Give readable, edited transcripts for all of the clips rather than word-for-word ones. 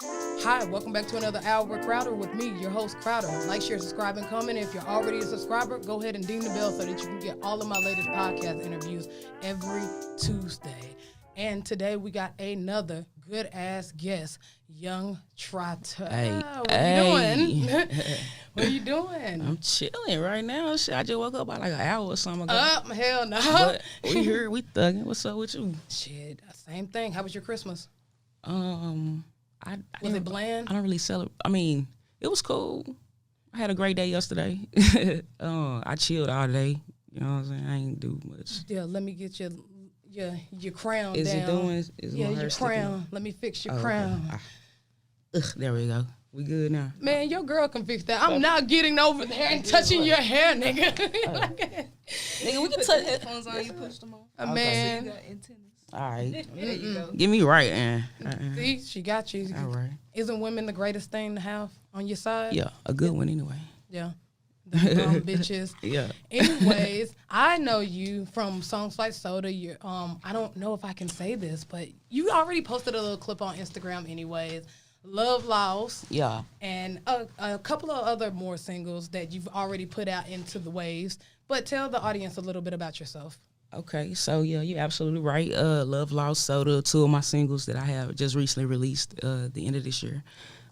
Hi, welcome back to another Hour with Crowder with me, your host Crowder. Like, share, subscribe, and comment. If you're already a subscriber, go ahead and ding the bell so that you can get all of my latest podcast interviews every Tuesday. And today we got another good ass guest, young Trotter. What are you doing? What are you doing? I'm chilling right now. Shit, I just woke up about like an hour or something ago. Hell no. But we here, we thugging. What's up with you? Shit, same thing. How was your Christmas? Was it bland? I don't really celebrate. I mean, it was cool. I had a great day yesterday. I chilled all day. You know what I'm saying? I ain't do much. Yeah, let me get your crown Is down. it doing? Is Yeah, my your crown. Let me fix your crown. Okay. There we go. We good now. Man, your girl can fix that. I'm not getting over there and touching your hair, nigga. Nigga, we can touch headphones on. You push them on. Man. So you got antennas. All right. There you go. Get me right, man. See, she got you. All right. Isn't women the greatest thing to have on your side? Yeah, a good one anyway. Yeah. The bitches. Yeah. Anyways, I know you from songs like Soda. You're, I don't know if I can say this, but you already posted a little clip on Instagram anyways. Love Lost. Yeah. And a couple of other more singles that you've already put out into the waves. But tell the audience a little bit about yourself. Okay, so yeah, you're absolutely right. Love Lost, Soda, two of my singles that I have just recently released the end of this year.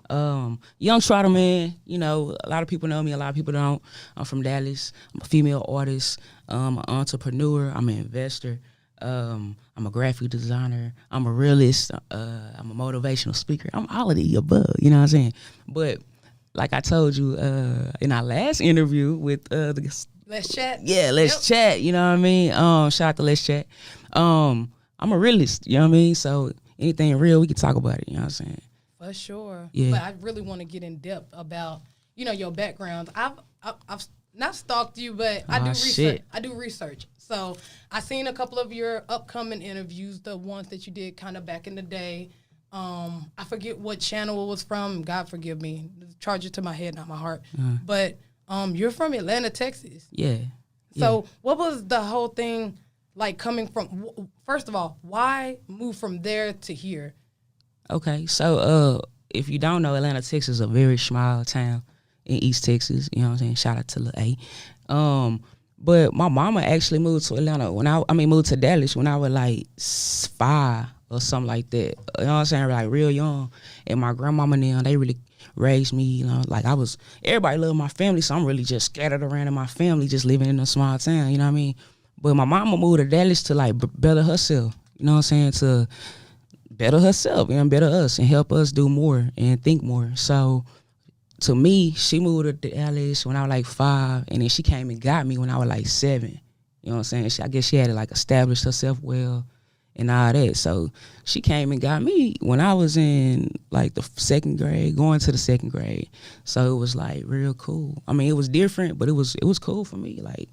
Young Trotter, man, you know, a lot of people know me, a lot of people don't. I'm from Dallas. I'm a female artist. I'm an entrepreneur. I'm an investor. I'm a graphic designer. I'm a realist. I'm a motivational speaker. I'm all of the above, you know what I'm saying? But like I told you in our last interview with the Let's chat. Yeah, let's chat, you know what I mean? Shout out to Let's Chat. I'm a realist, you know what I mean? So anything real, we can talk about it, you know what I'm saying? For sure. Yeah. But I really want to get in depth about, you know, your background. I've not stalked you, but I do research. Shit. I do research. So I seen a couple of your upcoming interviews, the ones that you did kind of back in the day. I forget what channel it was from. God forgive me. Charge it to my head, not my heart. But you're from Atlanta, Texas. Yeah. So what was the whole thing like coming from? First of all, why move from there to here? Okay, so if you don't know, Atlanta, Texas is a very small town in East Texas. You know what I'm saying? Shout out to Lil A. But my mama actually moved to Atlanta moved to Dallas when I was like 5 or something like that. You know what I'm saying? Like real young. And my grandmama and them, they really raised me, you know, like everybody loved my family, so I'm really just scattered around in my family, just living in a small town, you know what I mean? But my mama moved to Dallas to like better herself, you know what I'm saying? To better herself, you know, better us and help us do more and think more. So to me, she moved to Dallas when I was like 5, and then she came and got me when I was like 7. You know what I'm saying? I guess she had to like establish herself well and all that. So she came and got me when I was in like the 2nd grade, going to the 2nd grade. So it was like real cool. I mean, it was different, but it was cool for me. Like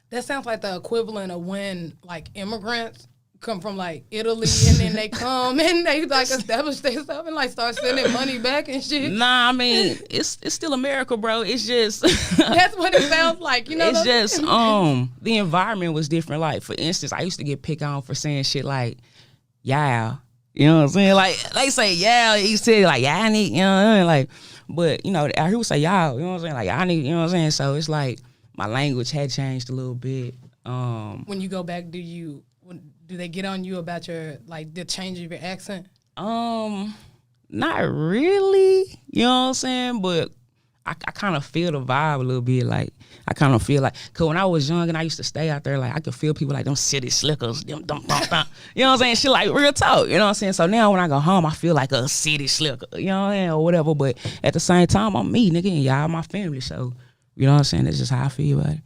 that sounds like the equivalent of when like immigrants come from like Italy and then they come and they like establish themselves and like start sending money back and shit. Nah, I mean it's still America, bro. It's just that's what it sounds like, you know. It's just the environment was different. Like for instance, I used to get picked on for saying shit like yeah, you know what I'm saying? Like they say yeah, you say like yeah, I need, you know what I mean? Like, but you know out here we say y'all, you know what I'm saying? Like I need, you know what I'm saying? So it's like my language had changed a little bit. When you go back, do they get on you about your like the change of your accent? Not really. You know what I'm saying? But I kind of feel the vibe a little bit. Like I kind of feel like, cause when I was young and I used to stay out there, like I could feel people like them city slickers, them dum dum dum. You know what I'm saying? Shit like real talk. You know what I'm saying? So now when I go home, I feel like a city slicker. You know what I'm saying? Or whatever. But at the same time, I'm me, nigga, and y'all my family. So you know what I'm saying? That's just how I feel about it.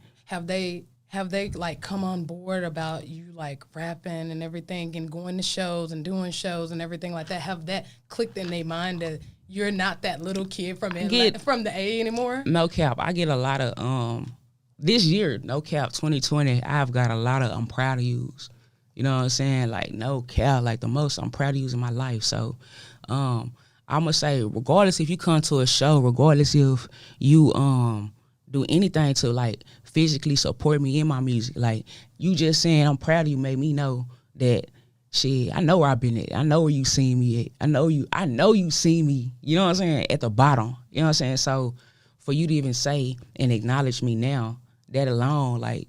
Have they like come on board about you like rapping and everything and going to shows and doing shows and everything like that? Have that clicked in their mind that you're not that little kid from the A anymore? No cap. I get a lot of this year, no cap 2020, I've got a lot of I'm proud of yous. You know what I'm saying? Like no cap, like the most I'm proud of yous in my life. So I'm gonna say regardless if you come to a show, regardless if you do anything to like physically support me in my music. Like you just saying I'm proud of you made me know that shit, I know where I've been at. I know where you seen me at. I know you seen me, you know what I'm saying, at the bottom. You know what I'm saying? So for you to even say and acknowledge me now, that alone, like,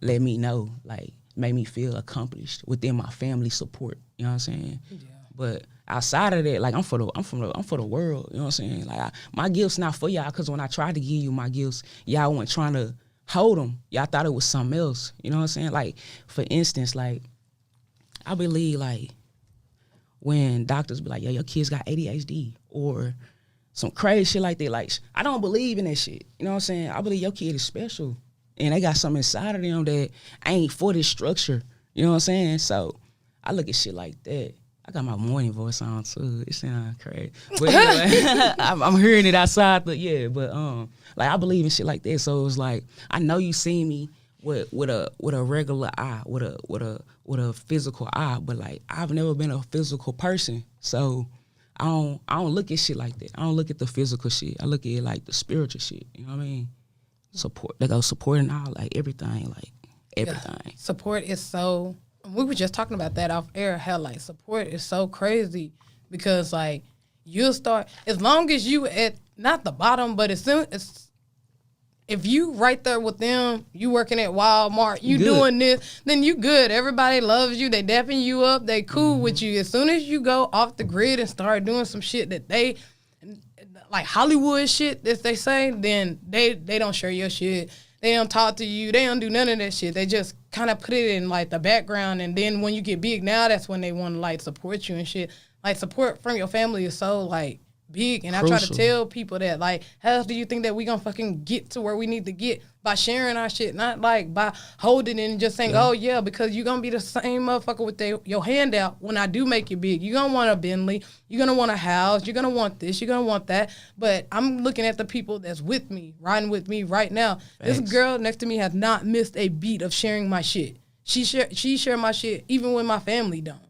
let me know, like, made me feel accomplished within my family support. You know what I'm saying? Yeah. But outside of that, like, I'm for the world. You know what I'm saying? Like, my gifts not for y'all, because when I tried to give you my gifts, y'all weren't trying to hold them. Y'all thought it was something else. You know what I'm saying? Like, for instance, like, I believe, like, when doctors be like, yo, your kids got ADHD or some crazy shit like that, like, I don't believe in that shit. You know what I'm saying? I believe your kid is special and they got something inside of them that ain't for this structure. You know what I'm saying? So I look at shit like that. I got my morning voice on too. It sounds crazy, but anyway, I'm hearing it outside. But yeah, but like, I believe in shit like that. So it was like, I know you seen me with a regular eye, with a physical eye, but like, I've never been a physical person. So I don't look at shit like that. I don't look at the physical shit. I look at it like the spiritual shit. You know what I mean? Support. They go supporting all, like, everything, like everything. Yeah. Support is so. We were just talking about that off air. How, like, support is so crazy because, like, you'll start as long as you at not the bottom, but as soon as if you right there with them, you working at Walmart, you good. Doing this, then you good. Everybody loves you. They dapping you up. They cool with you. As soon as you go off the grid and start doing some shit that they like Hollywood shit, as they say, then they don't share your shit. They don't talk to you. They don't do none of that shit. They just kind of put it in, like, the background. And then when you get big now, that's when they want to, like, support you and shit. Like, support from your family is so, like, big. And crucial. I try to tell people that, like, how else do you think that we going to fucking get to where we need to get? By sharing our shit, not, like, by holding it and just saying, oh, yeah, because you're going to be the same motherfucker with your hand out when I do make it big. You're going to want a Bentley. You're going to want a house. You're going to want this. You're going to want that. But I'm looking at the people that's with me, riding with me right now. Thanks. This girl next to me has not missed a beat of sharing my shit. She share my shit even when my family don't.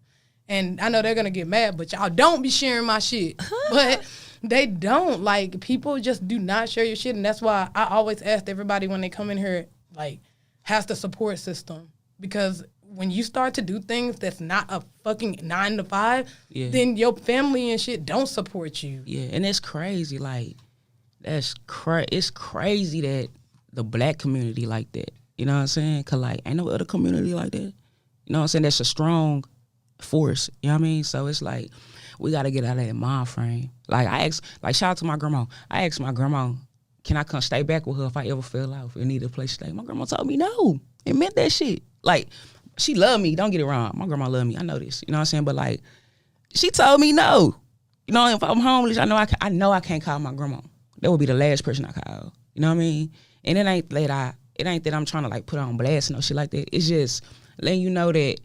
And I know they're going to get mad, but y'all don't be sharing my shit. But they don't. Like, people just do not share your shit. And that's why I always ask everybody when they come in here, like, has the support system. Because when you start to do things that's not a fucking 9 to 5, then your family and shit don't support you. Yeah, and it's crazy. Like, it's crazy that the black community like that. You know what I'm saying? Because, like, ain't no other community like that. You know what I'm saying? That's a strong force. You know what I mean? So it's like, we got to get out of that mind frame. Like, shout out to my grandma. I asked my grandma, can I come stay back with her if I ever fell off and need a place to stay? My grandma told me no. It meant that shit. Like, she loved me. Don't get it wrong. My grandma loved me. I know this. You know what I'm saying? But, like, she told me no. You know, if I'm homeless, I know I can't call my grandma. That would be the last person I call. You know what I mean? And it ain't that I'm trying to, like, put her on blast and no shit like that. It's just letting you know that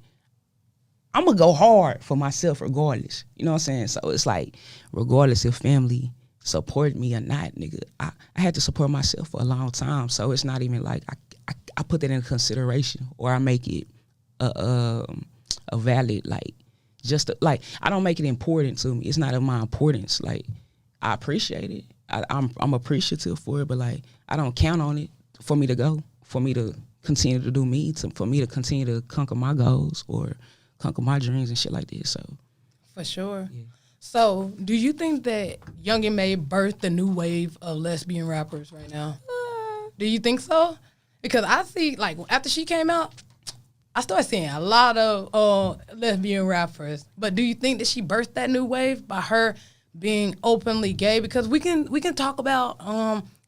I'm going to go hard for myself regardless. You know what I'm saying? So it's like, regardless if family support me or not, nigga, I had to support myself for a long time. So it's not even like I put that in consideration or I make it a valid, like, like, I don't make it important to me. It's not of my importance. Like, I appreciate it. I'm appreciative for it, but, like, I don't count on it for me to go, for me to continue to do me, for me to continue to conquer my goals or conquer my dreams and shit like this. So, for sure. Yeah. So, do you think that Young M.A birthed the new wave of lesbian rappers right now? Do you think so? Because I see, like, after she came out, I started seeing a lot of lesbian rappers. But do you think that she birthed that new wave by her being openly gay? Because we can talk about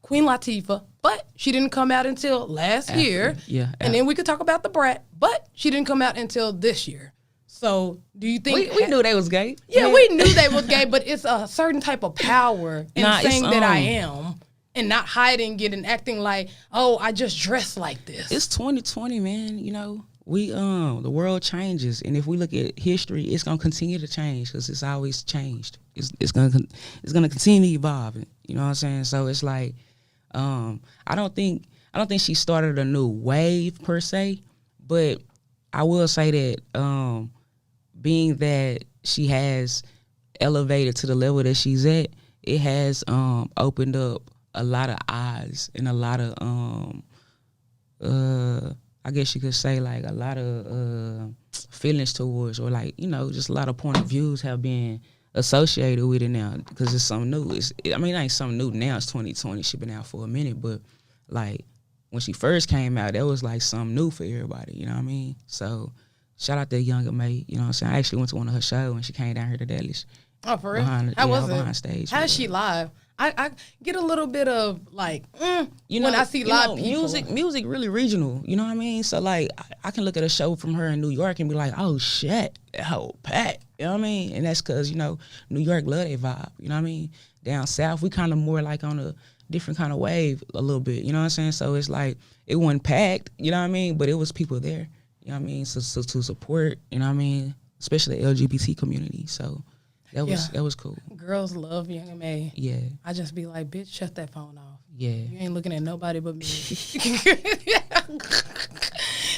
Queen Latifah, but she didn't come out until last year. Yeah. And then we could talk about The Brat, but she didn't come out until this year. So do you think... We knew they was gay. Yeah, we knew they was gay, but it's a certain type of power in saying that I am and not hiding it and acting like, oh, I just dress like this. It's 2020, man. You know, we the world changes, and if we look at history, it's gonna continue to change because it's always changed. It's gonna continue to evolve. You know what I'm saying? So it's like, I don't think she started a new wave per se, but I will say that being that she has elevated to the level that she's at, it has opened up a lot of eyes and a lot of I guess you could say like a lot of feelings towards, or like, you know, just a lot of point of views have been associated with it now because it's something new. I mean, it ain't something new now. It's 2020. She been out for a minute, but like when she first came out, that was like something new for everybody. You know what I mean? So shout out to Younger May. You know what I'm saying? I actually went to one of her shows when she came down here to Dallas. Oh, for real? How was it? Behind stage. How's she live? I get a little bit of like, you know, when I see live people. Music really regional. You know what I mean? So like, I can look at a show from her in New York and be like, oh shit, that whole pack. You know what I mean? And that's because, you know, New York love that vibe. You know what I mean? Down south, we kind of more like on a different kind of wave a little bit. You know what I'm saying? So it's like, it wasn't packed. You know what I mean? But it was people there. You know what I mean? So to support. You know what I mean? Especially the LGBT community. So. That was cool. Girls love Young May. Yeah. I just be like, bitch, shut that phone off. Yeah. You ain't looking at nobody but me.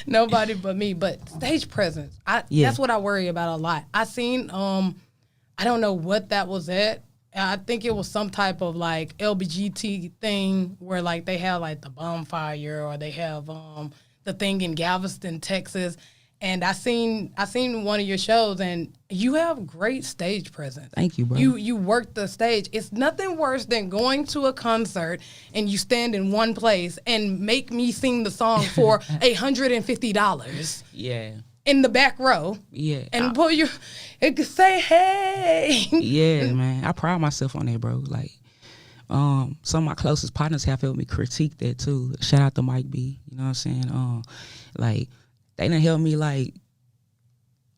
Nobody but me. But stage presence. That's what I worry about a lot. I seen, I don't know what that was at. I think it was some type of like LGBT thing where like they have like the bonfire or they have the thing in Galveston, Texas. And I seen one of your shows, and you have great stage presence. Thank you, bro. You work the stage. It's nothing worse than going to a concert and you stand in one place and make me sing the song for $150. Yeah. In the back row. Yeah. And pull you, it could say, hey. Yeah, man. I pride myself on that, bro. Like, some of my closest partners have helped me critique that too. Shout out to Mike B. You know what I'm saying? Like. They done help me, like,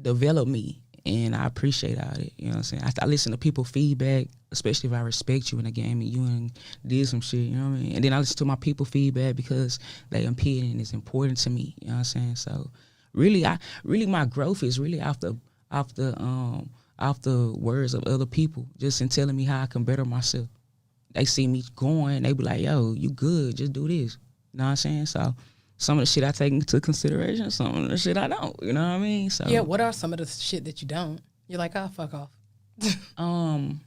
develop me, and I appreciate all that, you know what I'm saying? I listen to people's feedback, especially if I respect you in the game and you and did some shit, you know what I mean? And then I listen to my people feedback because they important and it's important to me, you know what I'm saying? So, really, my growth is really off the words of other people, just in telling me how I can better myself. They see me going, they be like, yo, you good, just do this, you know what I'm saying? So, some of the shit I take into consideration, some of the shit I don't. You know what I mean? So yeah, what are some of the shit that you don't? You're like, oh, fuck off. I'm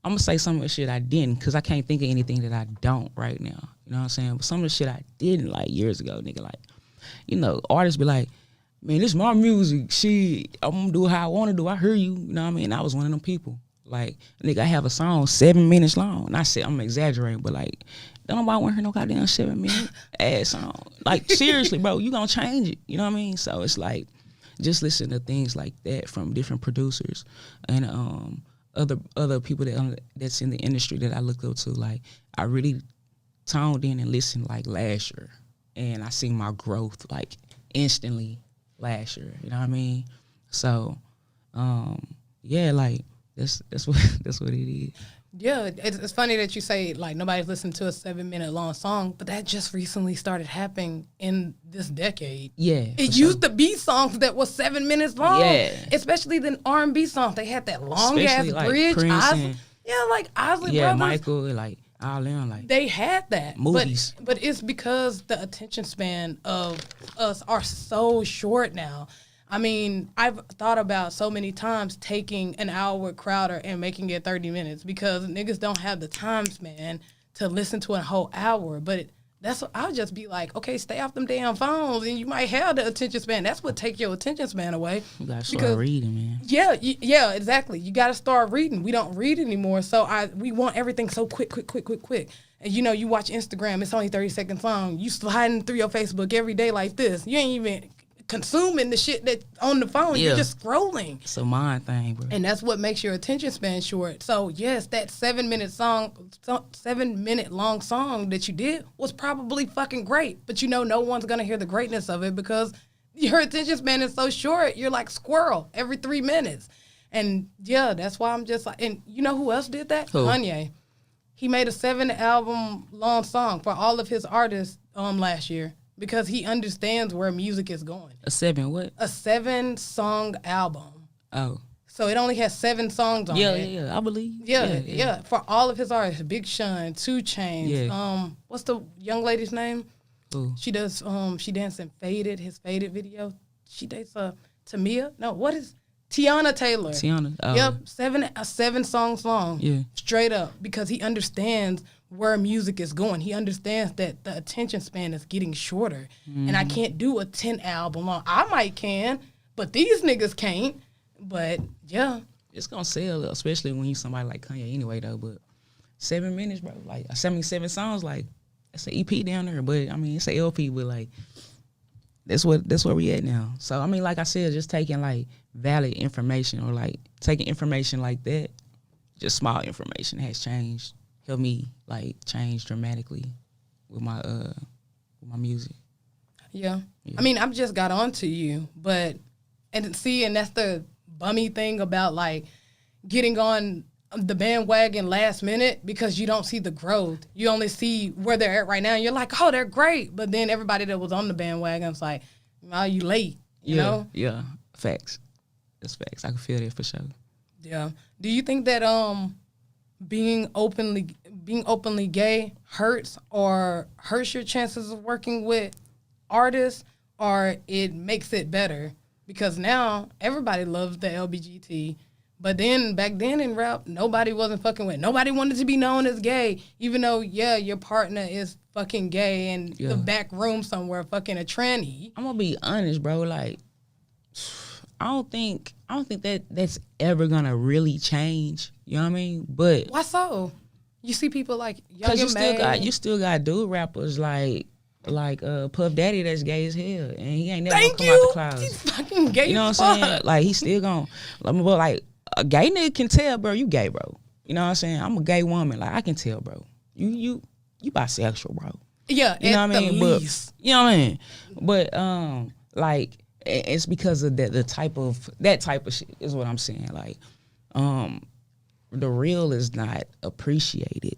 gonna say some of the shit I didn't, because I can't think of anything that I don't right now. You know what I'm saying? But some of the shit I didn't like years ago, nigga, like, you know, artists be like, man, this is my music. Shit, I'm gonna do how I wanna do. I hear you. You know what I mean? I was one of them people. Like, nigga, I have a song 7 minutes long. And I said, I'm exaggerating, but like, don't nobody want to hear no goddamn 7 minute ass song. Like, seriously, bro, you gonna change it. You know what I mean? So it's like, just listen to things like that from different producers and other people that's in the industry that I look up to. Like, I really toned in and listened like last year, and I seen my growth like instantly last year. You know what I mean? So, yeah, like that's what it is. Yeah, it's funny that you say, like, nobody's listened to a 7 minute long song, but that just recently started happening in this decade. Yeah. It used to be songs that was 7 minutes long. Yeah. Especially the R&B songs. They had that long-ass like bridge. Prince like Isley yeah, Brothers. Michael, like, all them, like. They had that. Movies. But it's because the attention span of us are so short now. I mean, I've thought about so many times taking an hour with Crowder and making it 30 minutes because niggas don't have the time span to listen to a whole hour. But that's what I'll just be like, okay, stay off them damn phones and you might have the attention span. That's what take your attention span away. You gotta start reading, man. Yeah, exactly. You gotta start reading. We don't read anymore, so we want everything so quick. And you know, you watch Instagram, it's only 30 seconds long. You sliding through your Facebook every day like this. You ain't even consuming the shit that on the phone. You're just scrolling. It's a mind thing, bro. And that's what makes your attention span short. So yes, that 7 minute long song that you did was probably fucking great. But you know, no one's gonna hear the greatness of it because your attention span is so short. You're like squirrel every 3 minutes. And yeah, that's why I'm just like, and you know who else did that? Who? Kanye. He made a 7 album long song for all of his artists last year. Because he understands where music is going. A 7 what? A 7 song album. Oh. So it only has 7 songs on it. Yeah, I believe. Yeah. For all of his artists, Big Sean, 2 Chainz. Yeah. What's the young lady's name? Who? She does. She danced in Faded, his Faded video. She dates Tamia. No, what is Tiana Taylor. Tiana. Yep, 7 songs long. Yeah. Straight up, because he understands where music is going. He understands that the attention span is getting shorter. And I can't do a 10 album long. I might can, but these niggas can't. But yeah. It's gonna sell, especially when you somebody like Kanye anyway though. But 7 minutes, bro, like 77 songs, like it's an EP down there. But I mean, it's an LP, but like that's where we at now. So I mean, like I said, just taking like valid information or like taking information like that, just small information has changed, helped me like change dramatically with my music. Yeah. I mean, I've just got onto you, and that's the bummy thing about like getting on the bandwagon last minute, because you don't see the growth. You only see where they're at right now. And you're like, oh, they're great. But then everybody that was on the bandwagon was like, oh, you late, you know? Yeah, facts. That's facts. I can feel that for sure. Yeah. Do you think that being openly gay hurts your chances of working with artists, or it makes it better? Because now everybody loves the LBGT. But then back then in rap, nobody wasn't fucking with. Nobody wanted to be known as gay, even though, yeah, your partner is fucking gay in the back room somewhere fucking a tranny. I'm gonna be honest, bro. Like, I don't think that's ever gonna really change. You know what I mean? But why so? You see people like Young because and you still got dude rappers like Puff Daddy that's gay as hell, and he ain't never Thank gonna come you. out the clouds. He's fucking gay. You know what I'm saying? Like, he's still gonna, but like a gay nigga can tell, bro, you gay, bro. You know what I'm saying? I'm a gay woman, like I can tell, bro. You bisexual, bro. Yeah, you know what I mean? Least. But you know what I mean? But like it's because of that type of shit is what I'm saying. Like, the real is not appreciated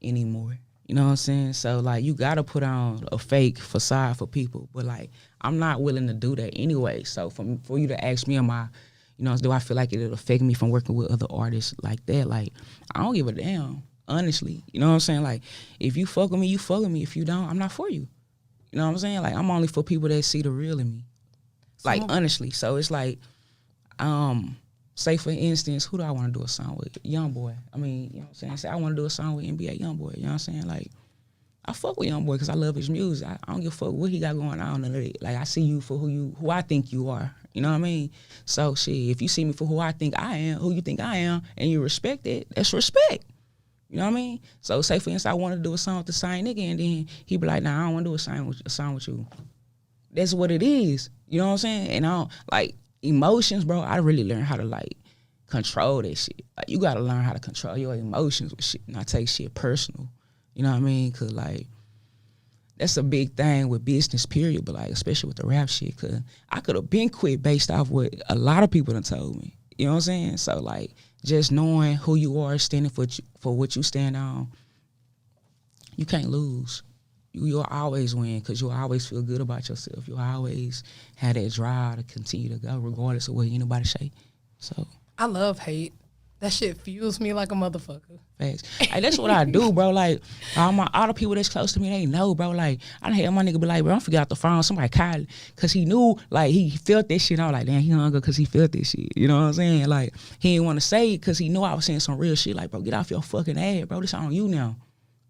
anymore. You know what I'm saying? So, like, you got to put on a fake facade for people. But, like, I'm not willing to do that anyway. So, for you to ask me, do I feel like it'll affect me from working with other artists like that? Like, I don't give a damn, honestly. You know what I'm saying? Like, if you fuck with me, you fuck with me. If you don't, I'm not for you. You know what I'm saying? Like, I'm only for people that see the real in me. Like, honestly. So, it's like, say, for instance, who do I want to do a song with? Youngboy. I mean, you know what I'm saying? Say I want to do a song with NBA Youngboy. You know what I'm saying? Like, I fuck with Youngboy because I love his music. I don't give a fuck what he got going on. Like, I see you for who I think you are. You know what I mean? So, shit, if you see me for who I think I am, who you think I am, and you respect it, that's respect. You know what I mean? So, say, for instance, I want to do a song with the same nigga, and then he be like, nah, I don't want to do a song with you. That's what it is. You know what I'm saying? And I don't, like, emotions, bro, I really learned how to, like, control that shit. Like, you got to learn how to control your emotions with shit, not take shit personal. You know what I mean? Because, like, that's a big thing with business, period, but, like, especially with the rap shit, because I could have been quit based off what a lot of people done told me. You know what I'm saying? So, like, just knowing who you are, standing for what you stand on, you can't lose. You'll always win because you'll always feel good about yourself. You'll always have that drive to continue to go regardless of what anybody say. So I love hate. That shit fuels me like a motherfucker. Facts. Hey, that's what I do, bro. Like, all the people that's close to me, they know, bro. Like, I done had my nigga be like, bro, I'm forget the phone. Somebody called because he knew, like, he felt this shit. I was like, damn, he hung up because he felt this shit. You know what I'm saying? Like, he didn't want to say it because he knew I was saying some real shit. Like, bro, get off your fucking ass, bro. This on you now.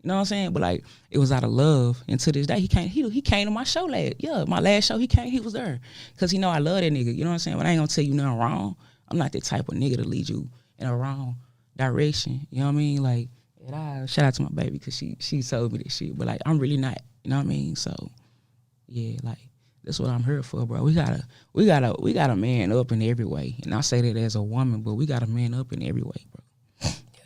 You know what I'm saying? But, like, it was out of love. And to this day, he came to my show my last show, he was there. Because he know I love that nigga. You know what I'm saying? But I ain't going to tell you nothing wrong. I'm not that type of nigga to lead you in a wrong direction. You know what I mean? Like, and I shout out to my baby because she told me this shit. But, like, I'm really not. You know what I mean? So, yeah, like, that's what I'm here for, bro. We gotta man up in every way. And I say that as a woman, but we gotta man up in every way, bro.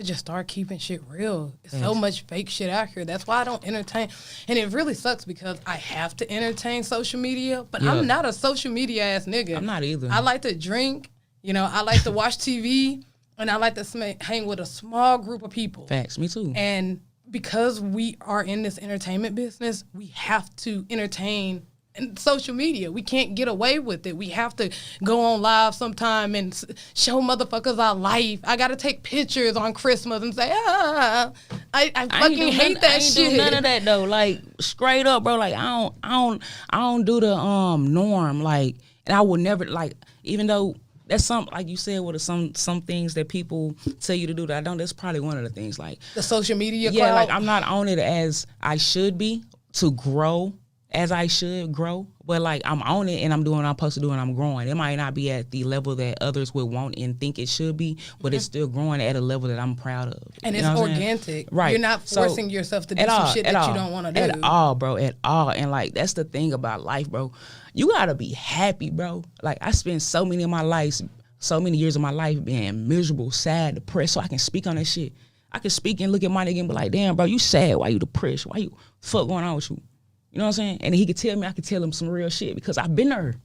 Just start keeping shit real. There's so much fake shit out here. That's why I don't entertain. And it really sucks because I have to entertain social media, but I'm not a social media ass nigga. I'm not either. I like to drink, I like to watch TV, and I like to hang with a small group of people. Facts, me too. And because we are in this entertainment business, we have to entertain in social media. We can't get away with it. We have to go on live sometime and show motherfuckers our life. I gotta take pictures on Christmas and say, I fucking hate that shit. I ain't do none of that though. Like, straight up, bro. Like, I don't do the norm. Like, and I would never, like, even though that's some, like you said, what are some things that people tell you to do that I don't. That's probably one of the things. Like the social media yeah, cloud. like I'm not on it as I should be to grow as I should grow, but like I'm on it and I'm doing what I'm supposed to do and I'm growing. It might not be at the level that others would want and think it should be, but it's still growing at a level that I'm proud of. And you it's know what I'm organic. saying? Right. You're not forcing yourself to do some shit that you don't want to do. At all, bro. At all. And like that's the thing about life, bro. You gotta be happy, bro. Like I spent so many years of my life being miserable, sad, depressed, so I can speak on that shit. I can speak and look at my nigga and be like, damn, bro, you sad. Why you depressed? Why you fuck going on with you? You know what I'm saying? And he could tell me, I could tell him some real shit because I've been there.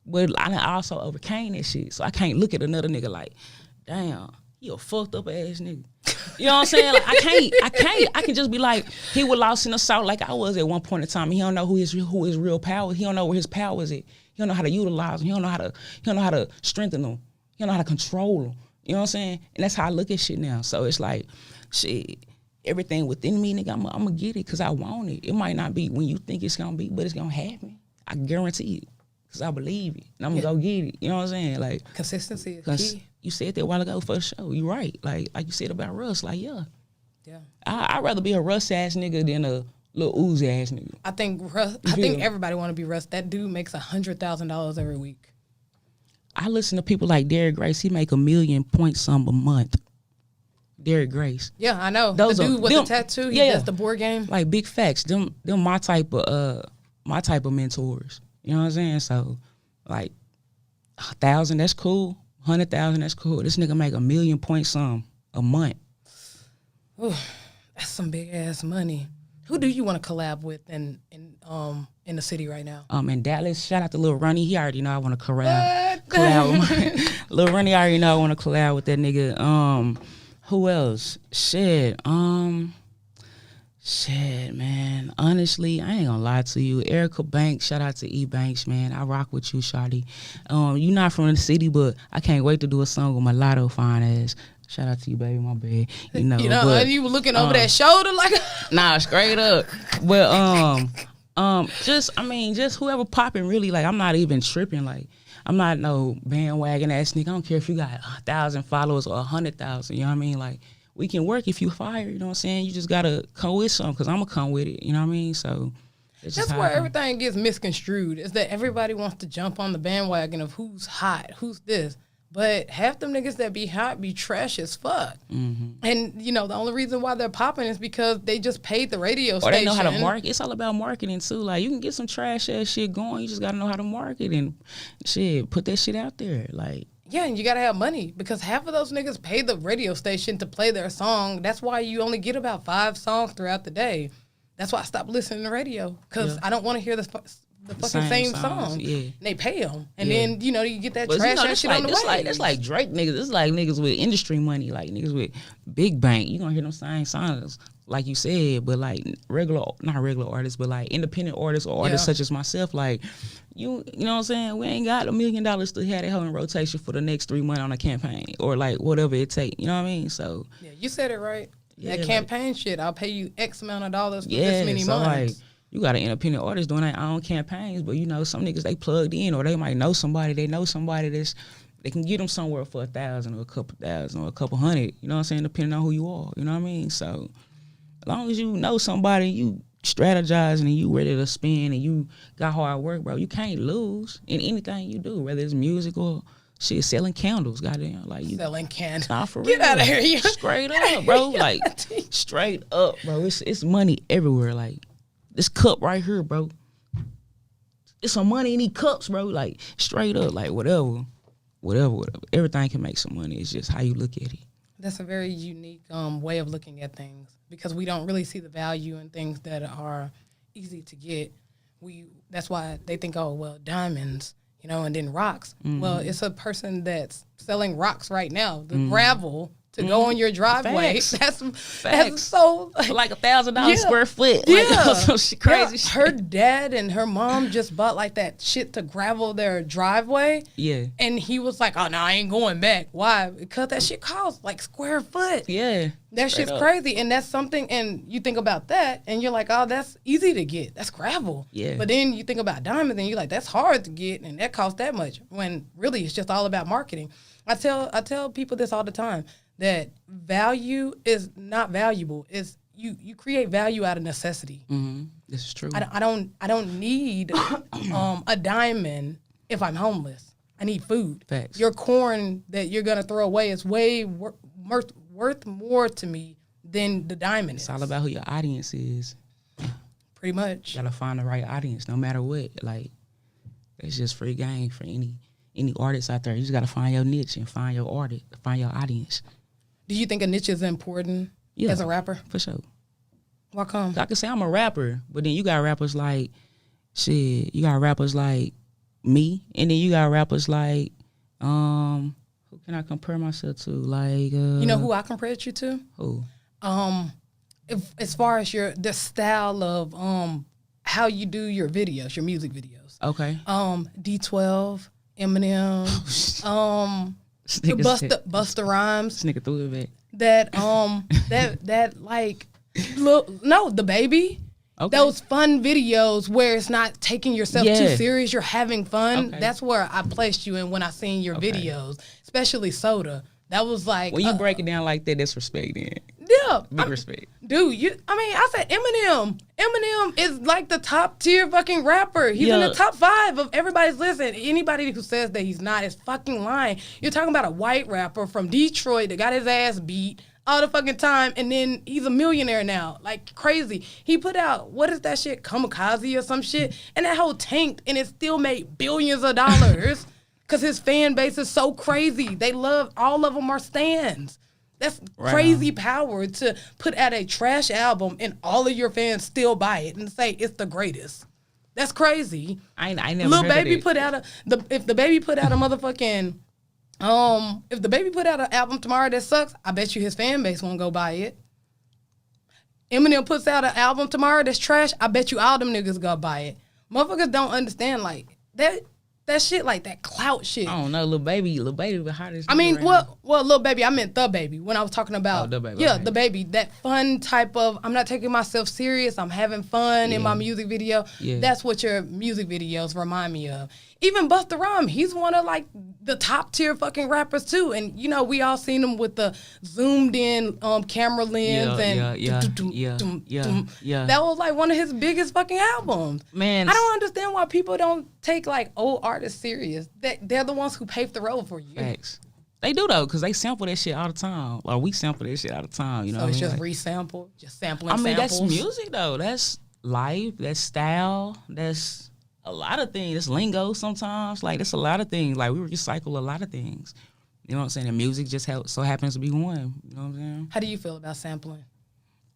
But I also overcame that shit. So I can't look at another nigga like, damn, he a fucked up ass nigga. You know what I'm saying? Like I can't. I can just be like, he was lost in the south like I was at one point in time. He don't know who his real power. He don't know where his power is at. He don't know how to utilize them. He don't know how to strengthen them. He don't know how to control them. You know what I'm saying? And that's how I look at shit now. So it's like, shit. Everything within me, nigga, I'm gonna get it because I want it. It might not be when you think it's gonna be, but it's gonna happen. I guarantee it because I believe it, and I'm gonna go get it. You know what I'm saying? Like consistency is key. You said that a while ago for sure. You right. Like you said about Russ. Like yeah. I'd rather be a Russ ass nigga than a little Uzi ass nigga. I think everybody want to be Russ. That dude makes $100,000 every week. I listen to people like Derrick Grace. He make $1 million point some a month. Derrick Grace. Yeah, I know. The dude with the tattoo, he does the board game. Like big facts. Them my type of mentors. You know what I'm saying? So like 1,000, that's cool. 100,000, that's cool. This nigga make $1 million point some a month. Ooh, that's some big ass money. Who do you want to collab with in the city right now? In Dallas, shout out to Lil Ronnie. He already know I want to collab with Lil Ronnie already know I want to collab with that nigga. Who else? Shit, man. Honestly, I ain't gonna lie to you. Erica Banks, shout out to E Banks, man. I rock with you, shawty. You not from the city, but I can't wait to do a song with Mulatto fine ass. Shout out to you, baby, my bad. You know, but, you were looking over that shoulder like. Nah, straight up. But just whoever popping really. Like I'm not even tripping. Like I'm not no bandwagon ass nigga. I don't care if you got 1,000 followers or 100,000. You know what I mean? Like we can work if you fire. You know what I'm saying? You just gotta come with something because I'm gonna come with it. You know what I mean? So that's where everything gets misconstrued. Is that everybody wants to jump on the bandwagon of who's hot, who's this. But half them niggas that be hot be trash as fuck. Mm-hmm. And, the only reason why they're popping is because they just paid the radio station. Or they know how to market. It's all about marketing, too. Like, you can get some trash-ass shit going. You just got to know how to market and, shit, put that shit out there. Like, yeah, and you got to have money because half of those niggas pay the radio station to play their song. That's why you only get about 5 songs throughout the day. That's why I stopped listening to radio because I don't want to hear the fucking same song. Yeah. And they pay them. And then, you get that trash ass shit on the way. It's like Drake niggas. It's like niggas with industry money, like niggas with big bank. You gonna hear them same songs, like you said, but like not regular artists, but like independent artists or artists such as myself, like, you know what I'm saying? We ain't got $1 million to have that whole in rotation for the next 3 months on a campaign or like whatever it take. You know what I mean? So. Yeah, you said it right. Yeah, that campaign shit, I'll pay you X amount of dollars for this many months. Like, you got an independent artist doing their own campaigns, but some niggas they plugged in or they might know somebody. They know somebody they can get them somewhere for 1,000 or a couple thousand or a couple hundred. You know what I'm saying? Depending on who you are. You know what I mean? So as long as you know somebody, you strategizing and you ready to spin and you got hard work, bro, you can't lose in anything you do, whether it's music or shit, selling candles, goddamn. Like you selling candles. Nah, for Get real. out of here. You straight up, bro. Like straight up, bro. It's money everywhere. Like this cup right here, bro. It's some money in these cups, bro. Like straight up, like whatever. Everything can make some money. It's just how you look at it. That's a very unique way of looking at things because we don't really see the value in things that are easy to get. That's why they think, oh, well, diamonds, and then rocks. Mm-hmm. Well, it's a person that's selling rocks right now. The gravel to go on your driveway. Facts. That's so For like $1,000 square foot. Yeah. Like, some crazy shit. Her dad and her mom just bought like that shit to gravel their driveway. Yeah. And he was like, oh, no, I ain't going back. Why? Because that shit costs like square foot. Yeah. That shit's crazy. And that's something, and you think about that, and you're like, oh, that's easy to get. That's gravel. Yeah. But then you think about diamonds, and you're like, that's hard to get, and that costs that much. When really, it's just all about marketing. I tell people this all the time, that value is not valuable. It's you create value out of necessity. Mm-hmm. This is true. I don't need a diamond if I'm homeless. I need food. Facts. Your corn that you're gonna throw away is way worth more to me than the diamond is. It's all about who your audience is. Pretty much. You gotta find the right audience, no matter what. Like, it's just free game for any artist out there. You just gotta find your niche and find your artist, find your audience. Do you think a niche is important as a rapper? For sure. Why come? I can say I'm a rapper, but then you got rappers like, shit, you got rappers like me, and then you got rappers like, who can I compare myself to? Like, you know who I compare you to? Who? As far as the style of how you do your videos, your music videos. Okay. D12, Eminem, Busta Rhymes. This nigga threw it back. That like, look, no, the baby. Okay. Those fun videos where it's not taking yourself too serious, you're having fun. Okay. That's where I placed you in when I seen your videos, especially Soda. That was like, when you break it down like that, that's respect then. Yeah. Big respect. Dude, I said Eminem. Eminem is like the top tier fucking rapper. He's in the top 5 of everybody's list. And anybody who says that he's not is fucking lying. You're talking about a white rapper from Detroit that got his ass beat all the fucking time, and then he's a millionaire now. Like, crazy. He put out, what is that shit, Kamikaze or some shit? And that whole tanked, and it still made billions of dollars because his fan base is so crazy. They love, all of them are stans. That's crazy power to put out a trash album and all of your fans still buy it and say it's the greatest. That's crazy. I never Lil heard Baby of put out if the Baby put out a motherfucking if the Baby put out an album tomorrow that sucks, I bet you his fan base won't go buy it. Eminem puts out an album tomorrow that's trash, I bet you all them niggas go buy it. Motherfuckers don't understand like that shit, like that clout shit. I don't know, Lil Baby the hottest. I mean, right well, Lil Baby, I meant The Baby when I was talking about, The Baby, yeah, okay. The Baby, that fun type of, I'm not taking myself serious, I'm having fun in my music video. Yeah. That's what your music videos remind me of. Even Busta Rhymes, he's one of like the top tier fucking rappers too. And you know, we all seen him with the zoomed in camera lens Yeah. That was like one of his biggest fucking albums. Man, I don't understand why people don't take like old artists serious. They're the ones who paved the road for you. Facts. They do though, cause they sample that shit all the time. Or we sample that shit all the time. You know, So it's what I just mean? resample, just sampling. I mean, samples. that's music though. That's life. That's style. That's a lot of things. It's lingo sometimes. Like, that's a lot of things. Like, we recycle a lot of things. You know what I'm saying? And music just so happens to be one. You know what I'm saying? How do you feel about sampling?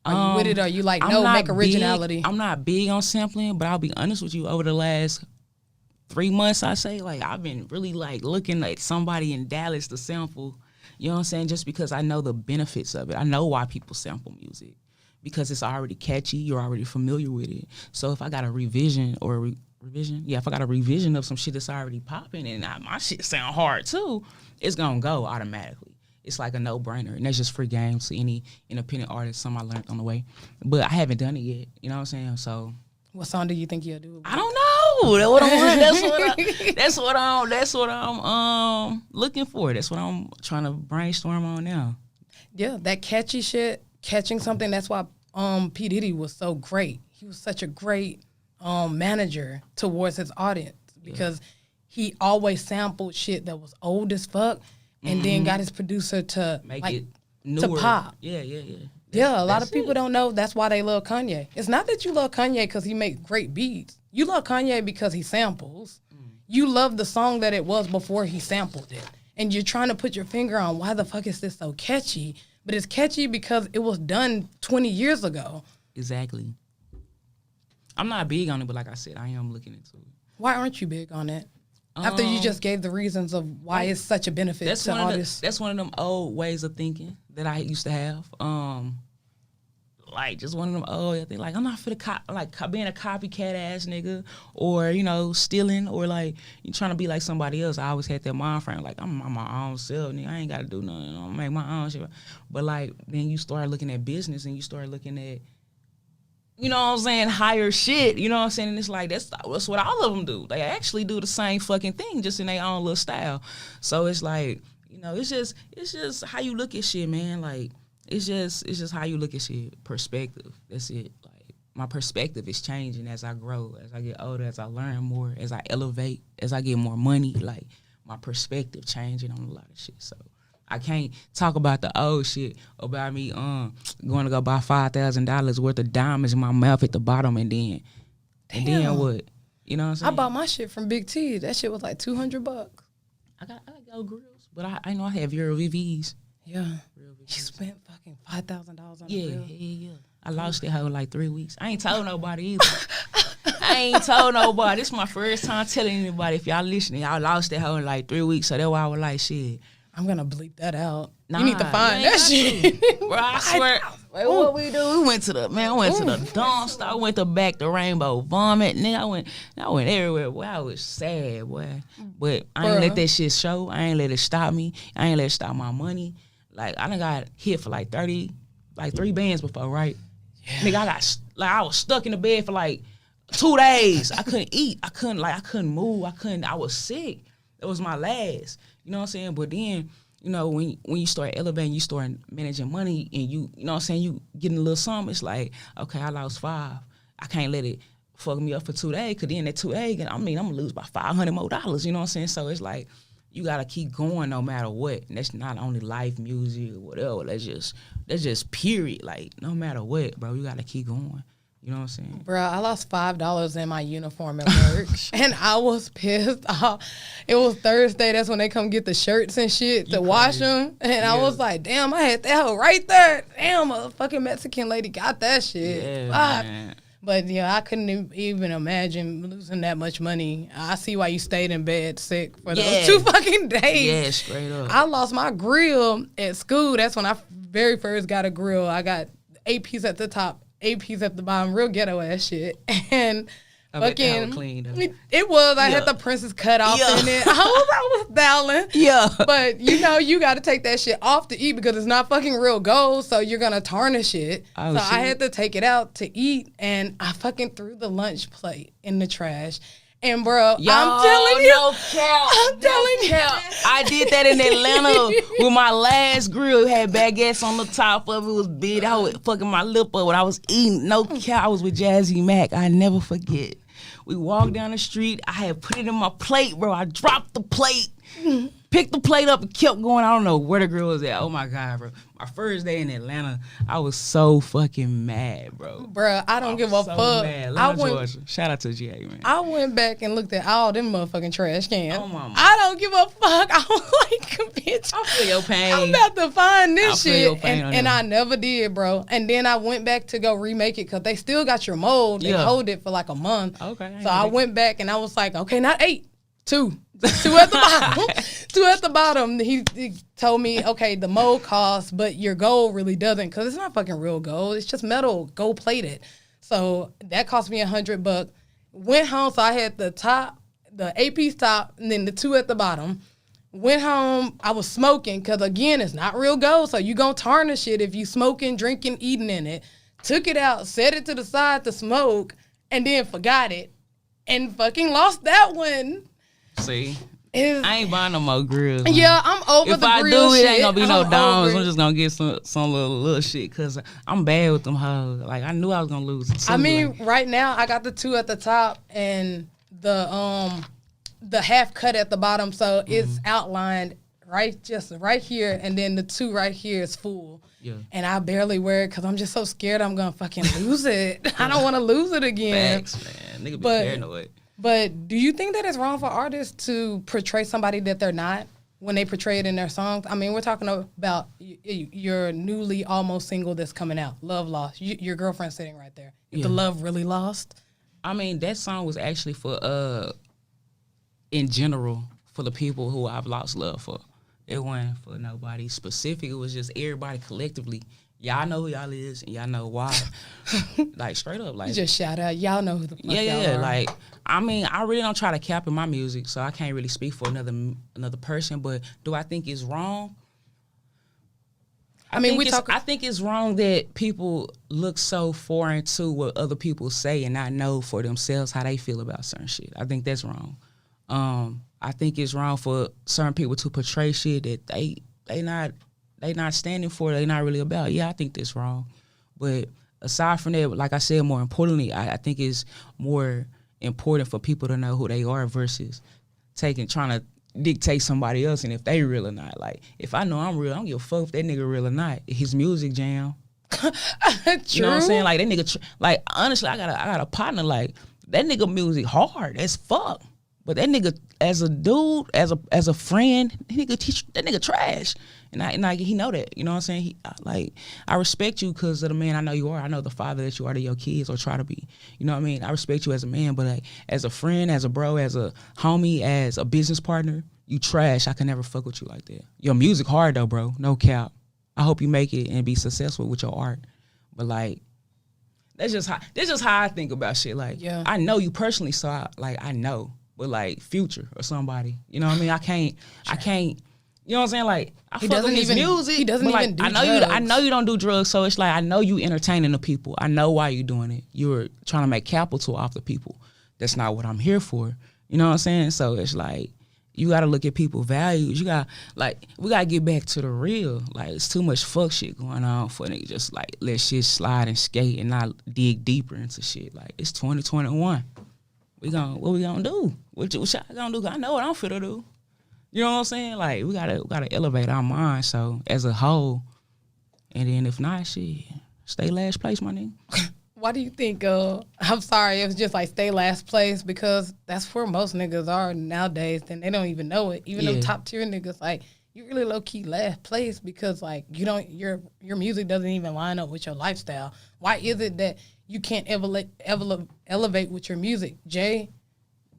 Are you with it, or you like, no, make originality? I'm not big on sampling, but I'll be honest with you. Over the last 3 months, I say, like, I've been really, like, looking at somebody in Dallas to sample. You know what I'm saying? Just because I know the benefits of it. I know why people sample music. Because it's already catchy. You're already familiar with it. So if I got a revision or if I got a revision of some shit that's already popping and my shit sound hard too, it's gonna go automatically. It's like a no-brainer, and that's just free game to any independent artist. Something I learned on the way, but I haven't done it yet. You know what I'm saying? So, what song do you think you'll do? I don't know. That's what I'm looking for. That's what I'm trying to brainstorm on now. Yeah, that catchy shit, catching something. That's why P. Diddy was so great. He was such a great manager towards his audience because he always sampled shit that was old as fuck and then got his producer to make like, it newer. to pop. Yeah. Yeah, a lot of people don't know that's why they love Kanye. It's not that you love Kanye because he makes great beats. You love Kanye because he samples. You love the song that it was before he sampled it. And you're trying to put your finger on why the fuck is this so catchy? But it's catchy because it was done 20 years ago. Exactly. I'm not big on it, but like I said, I am looking into it. Why aren't you big on it? After you just gave the reasons of why it's such a benefit to artists. That's one of them old ways of thinking that I used to have. Like just one of them old things. Like I'm not for the being a copycat ass nigga, or stealing, or like you trying to be like somebody else. I always had that mind frame like I'm my own self, nigga. I ain't got to do nothing. I'm make my own shit. But like then you start looking at business and you start looking at, you know what I'm saying, higher shit. You know what I'm saying? And it's like that's what all of them do. They actually do the same fucking thing, just in their own little style. So it's like it's just how you look at shit, man. Like. It's just how you look at shit. Perspective. That's it. Like my perspective is changing as I grow, as I get older, as I learn more, as I elevate, as I get more money. Like my perspective changing on a lot of shit. So I can't talk about the old shit about me going to go buy $5,000 worth of diamonds in my mouth at the bottom and then what? You know what I'm saying? I bought my shit from Big T. That shit was like $200. I got gold grills, but I know I have Euro VVs. Yeah. You spent fucking $5,000 on a grill. Yeah. I lost that hoe in like 3 weeks. I ain't told nobody either. I ain't told nobody. This is my first time telling anybody. If y'all listening, y'all lost that hoe in like 3 weeks. So that's why I was like, shit. I'm going to bleep that out. Nah, you need to find that shit. Bro, I swear. Wait, what we do? We went to the dumpster. I went to back the Rainbow Vomit. Nigga, I went everywhere. Boy, I was sad, boy. But I ain't let that shit show. I ain't let it stop me. I ain't let it stop my money. Like, I done got hit for like 3 bands before, right? Yeah. Nigga, I was stuck in the bed for like 2 days. I couldn't eat. I couldn't move. I was sick. That was my last. You know what I'm saying? But then, when you start elevating, you start managing money, and you know what I'm saying, you getting a little something, it's like, okay, I lost 5. I can't let it fuck me up for 2 days, because then that 2 days, I'm going to lose about $500 more, you know what I'm saying? So it's like, you gotta keep going no matter what. And that's not only life, music, or whatever. That's just period. Like, no matter what, bro, you gotta keep going. You know what I'm saying? Bro, I lost $5 in my uniform at work, and I was pissed off. It was Thursday. That's when they come get the shirts and shit to wash them. And I was like, damn, I had that hoe right there. Damn, a fucking Mexican lady got that shit. Yeah, man. But, I couldn't even imagine losing that much money. I see why you stayed in bed sick for those 2 fucking days. Yeah, straight up. I lost my grill at school. That's when I very first got a grill. I got 8 piece at the top, 8 piece at the bottom, real ghetto ass shit. And fucking, clean, it was. I had the princess cut off in it. I was dialing. Yeah. But you got to take that shit off to eat because it's not fucking real gold, so you're going to tarnish it. Oh, so I had to take it out to eat, and I fucking threw the lunch plate in the trash. And bro, I'm telling you, no cap. I'm telling you, I did that in Atlanta with my last grill. It had baguettes on the top of it. It was big. I was fucking my lip up when I was eating. No cap. I was with Jazzy Mac. I never forget. We walked down the street. I had put it in my plate, bro. I dropped the plate, picked the plate up, and kept going. I don't know where the girl was at. Oh, my God, bro. My first day in Atlanta, I was so fucking mad, bro. Bro, I don't give a fuck. Mad. Georgia. Shout out to GA, man. I went back and looked at all them motherfucking trash cans. Oh, mama. I don't give a fuck. I was like, bitch. I feel your pain. I'm about to find this shit. Feel your pain and I never did, bro. And then I went back to go remake it because they still got your mold. They hold it for like a month. Okay. So I went back and I was like, okay, not 8, 2. 2 at the bottom. 2 at the bottom. He told me, okay, the mold costs, but your gold really doesn't, because it's not fucking real gold. It's just metal, gold plated. So that cost me $100. Went home, so I had the top, the 8-piece top, and then the 2 at the bottom. Went home, I was smoking, because again, it's not real gold, so you gonna tarnish it if you smoking, drinking, eating in it. Took it out, set it to the side to smoke, and then forgot it, and fucking lost that one. See, I ain't buying no more grills. Man. Yeah, I'm over the grill shit. If I do, it ain't gonna be no domes. I'm just gonna get some little shit, because I'm bad with them hoes. Like, I knew I was gonna lose it. I mean, right now, I got the 2 at the top and the half cut at the bottom, so it's outlined right here, and then the 2 right here is full. Yeah. And I barely wear it because I'm just so scared I'm gonna fucking lose it. I don't want to lose it again. Facts, man. Nigga be paranoid. But do you think that it's wrong for artists to portray somebody that they're not when they portray it in their songs? I mean, we're talking about your newly almost single that's coming out, Love Lost. Your girlfriend's sitting right there. Is the love really lost? I mean, that song was actually for in general for the people who I've lost love for. It wasn't for nobody specific. It was just everybody collectively. Y'all know who y'all is and y'all know why. Like straight up, like You just shout out, y'all know who the fuck y'all are. Like I mean, I really don't try to cap in my music, so I can't really speak for another person. But do I think it's wrong? I think it's wrong that people look so foreign to what other people say and not know for themselves how they feel about certain shit. I think that's wrong. I think it's wrong for certain people to portray shit that they not standing for, they not really about. Yeah, I think that's wrong. But aside from that, like I said, more importantly, I think it's more important for people to know who they are versus trying to dictate somebody else and if they real or not. Like, if I know I'm real, I don't give a fuck if that nigga real or not. His music jam. True. You know what I'm saying? Like, that nigga, like, honestly, I got a partner, like, that nigga music hard as fuck. But that nigga, as a dude, as a friend, that nigga trash. And he know that. You know what I'm saying? I respect you because of the man I know you are. I know the father that you are to your kids or try to be. You know what I mean? I respect you as a man, but like, as a friend, as a bro, as a homie, as a business partner, you trash. I can never fuck with you like that. Your music hard though, bro. No cap. I hope you make it and be successful with your art. But like, that's just how I think about shit. Like, yeah. I know you personally, so I know. But like Future or somebody, you know what I mean? I can't, you know what I'm saying? Like, I fuck with his music. He doesn't even do drugs. I know you don't do drugs, so it's like, I know you entertaining the people. I know why you doing it. You're trying to make capital off the people. That's not what I'm here for. You know what I'm saying? So it's like, you got to look at people's values. You got, like, we got to get back to the real. Like, it's too much fuck shit going on for niggas just, like, let shit slide and skate and not dig deeper into shit. Like, it's 2021. What we gonna do? What y'all gonna do? I know what I'm finna do. You know what I'm saying? Like, we gotta elevate our mind, so as a whole. And then if not, shit, stay last place, my nigga. Why do you think, I'm sorry, it was just like stay last place, because that's where most niggas are nowadays, and they don't even know it. Even them top tier niggas, like, you really low key last place because like your music doesn't even line up with your lifestyle. Why is it that you can't elevate with your music? Jay,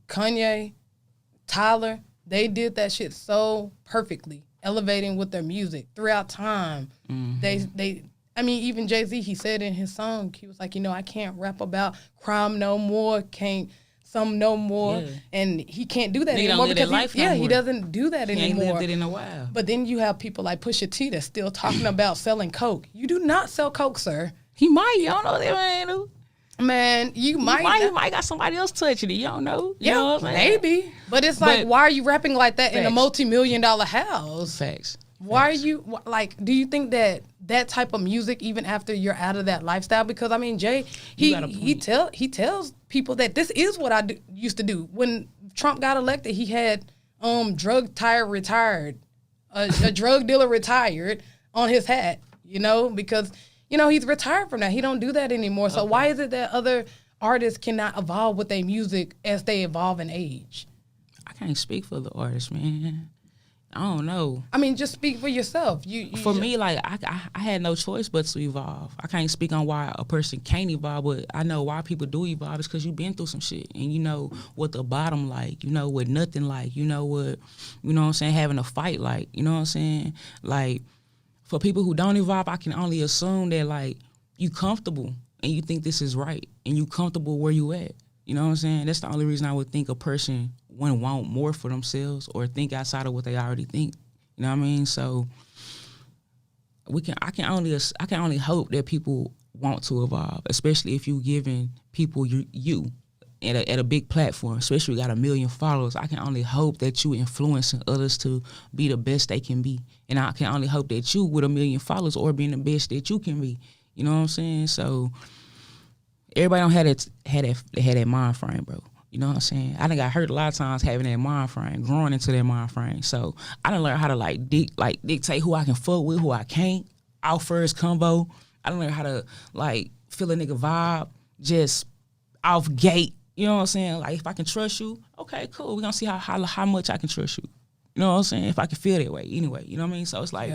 Kanye, Tyler, they did that shit so perfectly, elevating with their music throughout time. Mm-hmm. I mean, even Jay-Z, he said in his song, he was like, I can't rap about crime no more, can't some no more, and he can't do that anymore because he doesn't do that anymore. He ain't lived it in a while. But then you have people like Pusha T that's still talking about selling coke. You do not sell coke, sir. He might. You don't know that, man. Man, you might. He might got somebody else touching it. You don't know. You know what I'm saying? Maybe. But it's like, why are you rapping like that in a multi-million-dollar house? Facts. Why are you, like, do you think that type of music, even after you're out of that lifestyle? Because, I mean, Jay, he tells people that this is what I used to do. When Trump got elected, he had drug dealer retired on his hat, because, he's retired from that. He don't do that anymore. So why is it that other artists cannot evolve with their music as they evolve in age? I can't speak for the artists, man. I don't know. I mean, just speak for yourself. For me, like, I had no choice but to evolve. I can't speak on why a person can't evolve, but I know why people do evolve. It's because you've been through some shit, and you know what the bottom like. You know what nothing like. You know what I'm saying, having a fight like. You know what I'm saying? Like, for people who don't evolve, I can only assume that, like, you comfortable, and you think this is right, and you comfortable where you at. You know what I'm saying? That's the only reason I would think a person wouldn't want more for themselves or think outside of what they already think. You know what I mean? So I can only hope that people want to evolve, especially if you giving people you at a big platform, especially if you got 1 million followers. I can only hope that you influencing others to be the best they can be. And I can only hope that you with 1 million followers or being the best that you can be. You know what I'm saying? So everybody don't have that mind frame, bro. You know what I'm saying? I think I hurt a lot of times having that mind frame, growing into that mind frame. So I done learn how to dictate who I can fuck with, who I can't. Out first convo. I done learn how to feel a nigga vibe just off gate. You know what I'm saying? Like, if I can trust you, okay, cool. We're gonna see how much I can trust you. You know what I'm saying? If I can feel that way anyway. You know what I mean? So it's like,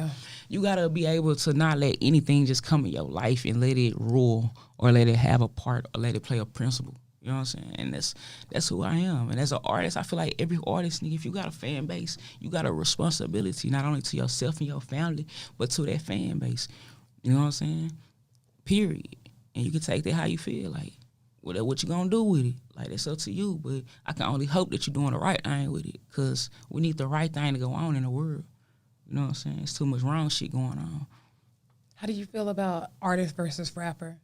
you gotta be able to not let anything just come in your life and let it rule or let it have a part or let it play a principle. You know what I'm saying? And that's who I am. And as an artist, I feel like every artist, nigga, if you got a fan base, you got a responsibility not only to yourself and your family, but to that fan base. You know what I'm saying? Period. And you can take that how you feel. Like, what you gonna do with it? Like, that's up to you. But I can only hope that you're doing the right thing with it, because we need the right thing to go on in the world. You know what I'm saying? It's too much wrong shit going on. How do you feel about artist versus rapper?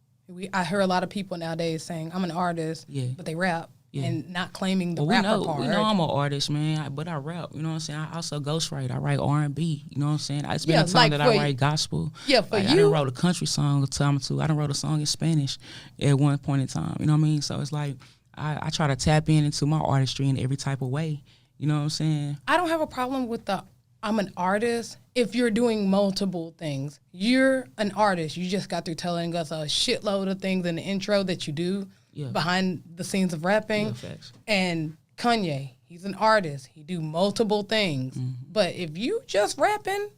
I hear a lot of people nowadays saying, I'm an artist, but they rap and not claiming the rapper part. We know I'm an artist, man, but I rap. You know what I'm saying? I also ghostwrite. I write R&B. You know what I'm saying? It's been a time that I write gospel. Yeah, for you. I done wrote a country song a time or two. I done wrote a song in Spanish at one point in time. You know what I mean? So it's like I try to tap into my artistry in every type of way. You know what I'm saying? I don't have a problem with I'm an artist if you're doing multiple things. You're an artist. You just got through telling us a shitload of things in the intro that you do behind the scenes of rapping. Yeah, facts. And Kanye, he's an artist. He do multiple things. Mm-hmm. But if you just rapping,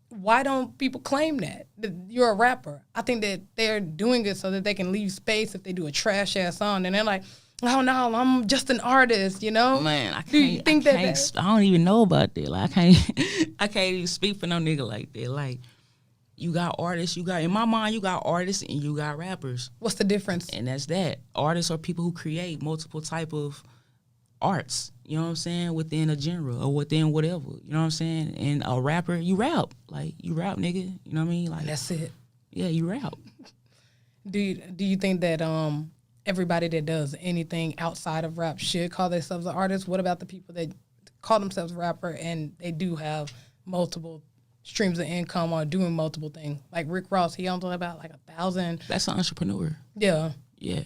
why don't people claim that you're a rapper? I think that they're doing it so that they can leave space if they do a trash-ass song. And they're like, oh no, I'm just an artist, you know. Man, I can't. Do you think I don't even know about that. Like, I can't even speak for no nigga like that. Like, you got artists, in my mind, you got artists and you got rappers. What's the difference? And that's that. Artists are people who create multiple type of arts. You know what I'm saying? Within a genre or within whatever. You know what I'm saying? And a rapper, you rap. Like, you rap, nigga. You know what I mean? Like, that's it. Yeah, you rap. Do you think that everybody that does anything outside of rap should call themselves an artist? What about the people that call themselves a rapper and they do have multiple streams of income or doing multiple things? Like Rick Ross, he owns about like 1,000. That's an entrepreneur. Yeah. Yeah.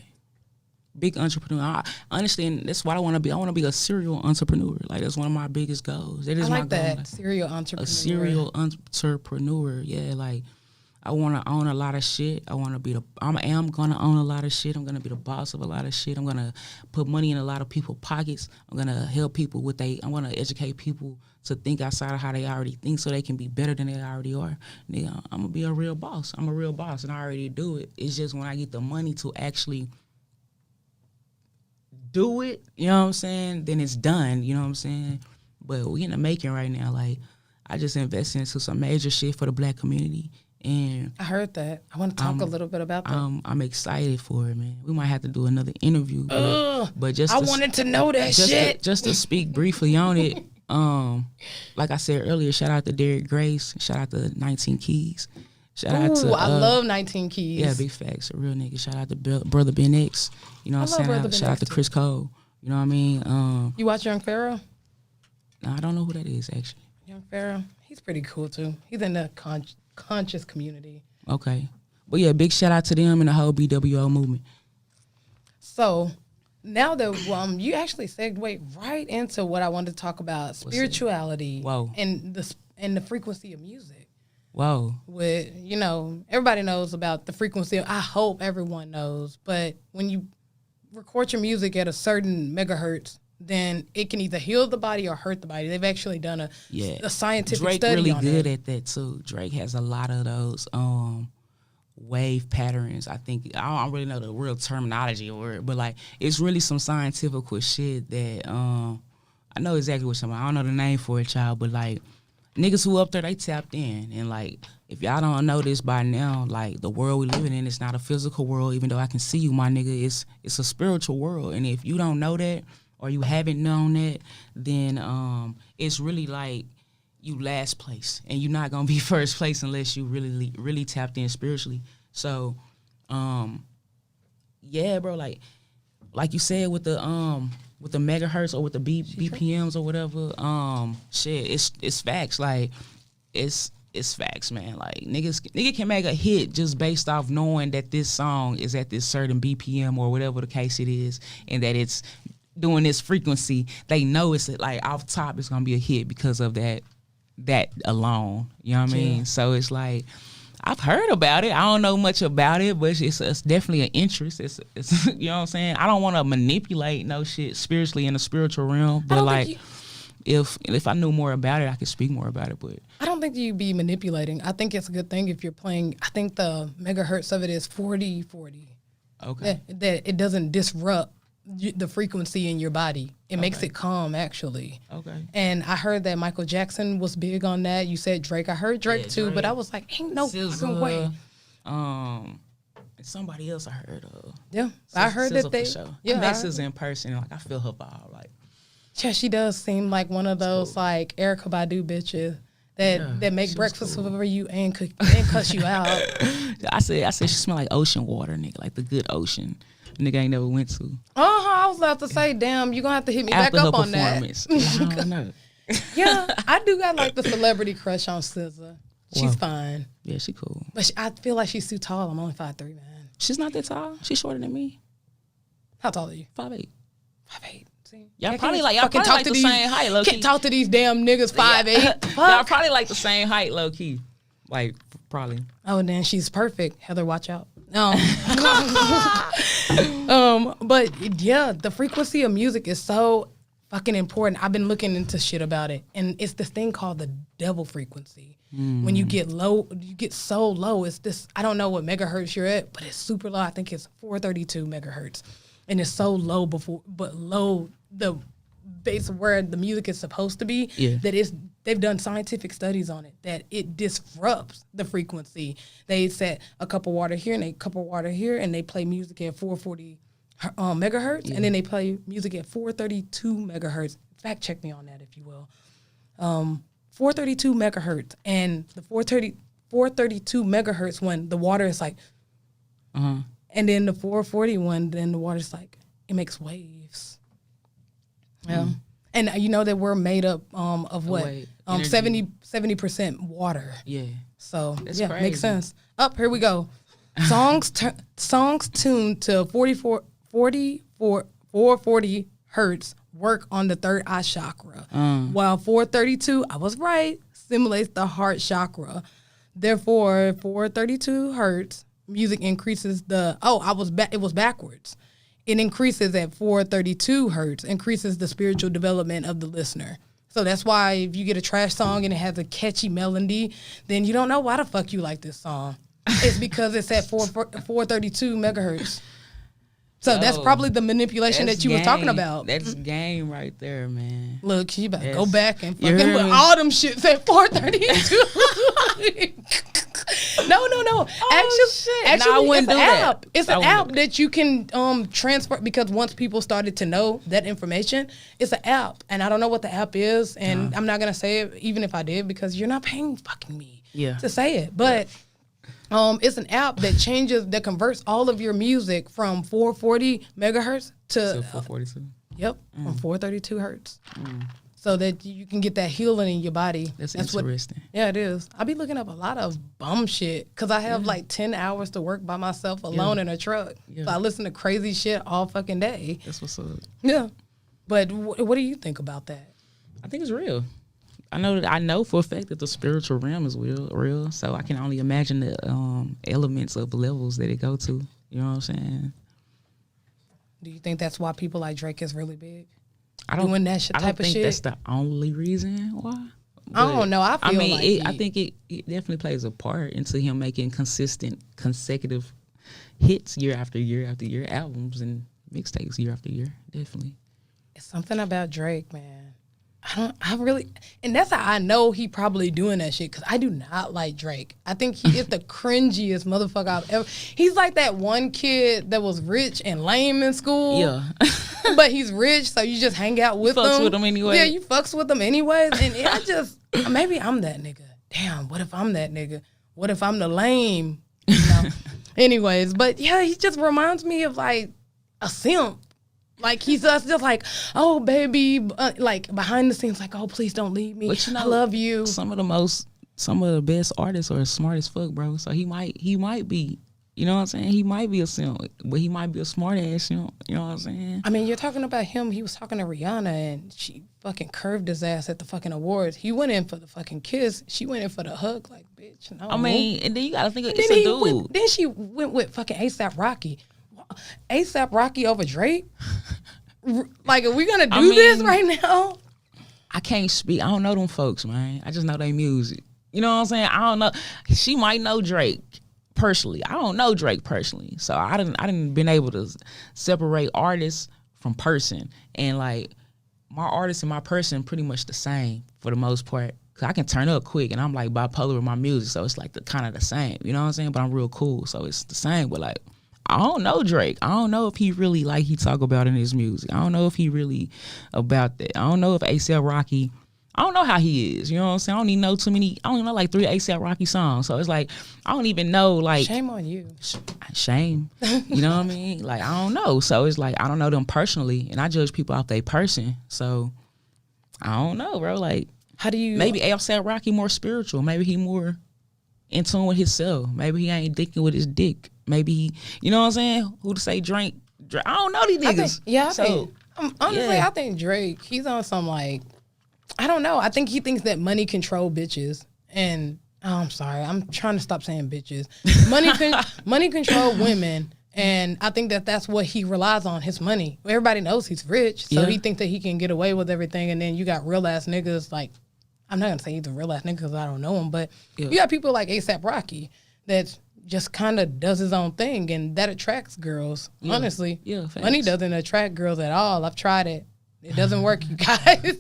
Big entrepreneur. Honestly, and that's what I want to be. I want to be a serial entrepreneur. Like, that's one of my biggest goals. That is I like my goal. that. Serial entrepreneur. A serial entrepreneur. Yeah, like, I want to own a lot of shit. I am going to own a lot of shit. I'm going to be the boss of a lot of shit. I'm going to put money in a lot of people's pockets. I'm going to help people I'm going to educate people to think outside of how they already think so they can be better than they already are. Nigga, I'm going to be a real boss. I'm a real boss, and I already do it. It's just when I get the money to actually do it, you know what I'm saying, then it's done, you know what I'm saying? But we in the making right now. Like, I just invested into some major shit for the black community. And I heard that. I want to talk a little bit about that. I'm excited for it, man. We might have to do another interview. But just I wanted to know that shit. Just to speak briefly on it, like I said earlier, shout out to Derek Grace. Shout out to 19 Keys. Shout out to I love 19 Keys. Yeah, big facts. A real nigga. Shout out to Brother Ben X. You know what I'm saying? Shout out to Chris Cole. You know what I mean? You watch Young Pharaoh? No, I don't know who that is, actually. Young Pharaoh? He's pretty cool, too. He's in the conscious community. Okay. But yeah, big shout out to them and the whole BWO movement. So now that you actually segued right into what I wanted to talk about, spirituality. Whoa. And the frequency of music. Whoa. With, everybody knows about the frequency. I hope everyone knows. But when you record your music at a certain megahertz, then it can either heal the body or hurt the body. They've actually done a scientific Drake study really on good it. at that too. Drake has a lot of those wave patterns. I think I don't really know the real terminology or it, but like it's really some scientific shit that I know exactly what I don't know the name for it, child, but like niggas who up there, they tapped in. And like if y'all don't know this by now, like the world we living in is not a physical world, even though I can see you, my nigga. It's a spiritual world. And if you don't know that or you haven't known that, then it's really like you last place, and you're not gonna be first place unless you really tapped in spiritually. So, yeah, bro, like you said with the megahertz or with the BPMs or whatever, shit, it's facts. Like it's facts, man. Like nigga can make a hit just based off knowing that this song is at this certain BPM or whatever the case it is, and that it's doing this frequency. They know it's like off top it's gonna be a hit because of that alone. You know what I mean? So it's like I've heard about it. I don't know much about it, but it's definitely an interest. It's you know what I'm saying? I don't want to manipulate no shit spiritually in the spiritual realm, but like if I knew more about it, I could speak more about it. But I don't think you'd be manipulating. I think it's a good thing if you're playing. I think the megahertz of it is 40. Okay. That it doesn't disrupt the frequency in your body. It makes it calm, actually. Okay. And I heard that Michael Jackson was big on that. You said Drake. I heard Drake too, Drake. but I was like, ain't no fucking way. Somebody else I heard of. Yeah, I heard that they. For sure. Yeah, I met SZA in person. And, like, I feel her vibe. Like, yeah, she does seem like one of those like Erykah Badu bitches that make breakfast for you and cuss you out. I said she smell like ocean water, nigga, like the good ocean. Nigga ain't never went to. I was about to say, damn, you gonna have to hit me back up on that. I don't know. Yeah, I do got like the celebrity crush on SZA. She's fine. Yeah, she cool. But I feel like she's too tall. I'm only 5'3", man. She's not that tall. She's shorter than me. How tall are you? 5'8". 5'8". See? Y'all probably like the same height, low key. Can't talk to these damn niggas 5'8". Y'all probably like the same height, low key. Like, probably. Oh, then she's perfect. Heather, watch out. But yeah, the frequency of music is so fucking important. I've been looking into shit about it, and it's this thing called the devil frequency. When you get low, you get so low. It's this. I don't know what megahertz you're at, but it's super low. I think it's 432 megahertz, and it's so low but low the base of where the music is supposed to be. Yeah. They've done scientific studies on it that it disrupts the frequency. They set a cup of water here and a cup of water here, and they play music at 440 megahertz, and then they play music at 432 megahertz. Fact check me on that, if you will. 432 megahertz, and the 432 megahertz when the water is like, and then the 440 one, then the water's like, it makes waves. Yeah. And you know that we're made up of what? 70% water. Yeah. So that's yeah, crazy. makes sense. Here we go. Songs tuned to 440 hertz work on the third eye chakra, while 432, I was right, simulates the heart chakra. Therefore, 432 hertz music increases it was backwards. It increases at 432 hertz, increases the spiritual development of the listener. So that's why if you get a trash song and it has a catchy melody, then you don't know why the fuck you like this song. It's because it's at 432 megahertz. So that's probably the manipulation that you was talking about. That's game right there, man. Look, you better go back and fucking put all them shits at 432. No. Actually, I wouldn't do that. It's an app that you can transfer, because once people started to know that information, it's an app. And I don't know what the app is, and I'm not going to say it even if I did, because you're not paying fucking me to say it. But it's an app that converts all of your music from 440 megahertz to 442. From 432 hertz. So that you can get that healing in your body. That's interesting. Yeah, it is. I be looking up a lot of bum shit because I have like 10 hours to work by myself alone in a truck. Yeah. So I listen to crazy shit all fucking day. That's what's up. Yeah. But what do you think about that? I think it's real. I know for a fact that the spiritual realm is real. So I can only imagine the elements of levels that it go to. You know what I'm saying? Do you think that's why people like Drake is really big? I don't think that's the only reason why. But, I don't know. I think it definitely plays a part into him making consecutive hits year after year after year, albums and mixtapes year after year. Definitely. It's something about Drake, man. And that's how I know he probably doing that shit, because I do not like Drake. I think he is the cringiest motherfucker I've ever. He's like that one kid that was rich and lame in school. Yeah. But he's rich, so you just hang out with him. Fucks with him anyway. Yeah, you fucks with him anyways. And maybe I'm that nigga. Damn, what if I'm that nigga? What if I'm the lame? You know? Anyways, but yeah, he just reminds me of like a simp. Like he's just like, oh baby, like behind the scenes, like, oh please don't leave me. But I love you. Some of the best artists are smart as fuck, bro. So he might be, you know what I'm saying? He might be a simp, but he might be a smart ass simp. You know what I'm saying? I mean, you're talking about him. He was talking to Rihanna, and she fucking curved his ass at the fucking awards. He went in for the fucking kiss. She went in for the hug. Like, bitch, no. I mean, and then you gotta think it's a dude. Then she went with fucking A$AP Rocky. A$AP Rocky over Drake? Like, are we gonna do this right now? I can't speak. I don't know them folks, man. I just know they music. You know what I'm saying? I don't know. She might know Drake personally. I don't know Drake personally, so I didn't been able to separate artists from person, and like my artist and my person pretty much the same for the most part. Cause I can turn up quick, and I'm like bipolar with my music, so it's like the kind of the same. You know what I'm saying? But I'm real cool, so it's the same. But like, I don't know Drake. I don't know if he really like he talk about in his music. I don't know if he really about that. I don't know if A$AP Rocky. I don't know how he is. You know what I'm saying? I don't even know too many. I only know like 3 A$AP Rocky songs. So it's like I don't even know like. Shame on you. Shame. You know what I mean? Like I don't know. So it's like I don't know them personally, and I judge people off their person. So I don't know, bro. Like how do you? Maybe A$AP Rocky more spiritual. Maybe he more in tune with himself. Maybe he ain't dicking with his dick. Maybe he, you know what I'm saying? Who to say Drake? I don't know these niggas. Honestly, I think Drake, he's on some like, I don't know. I think he thinks that money control bitches. And I'm sorry, I'm trying to stop saying bitches. Money control women. And I think that that's what he relies on, his money. Everybody knows he's rich. So he thinks that he can get away with everything. And then you got real ass niggas like, I'm not going to say he's a real ass nigga because I don't know him. But you got people like A$AP Rocky that just kind of does his own thing. And that attracts girls, honestly. Yeah, facts. Money doesn't attract girls at all. I've tried it. It doesn't work, you guys.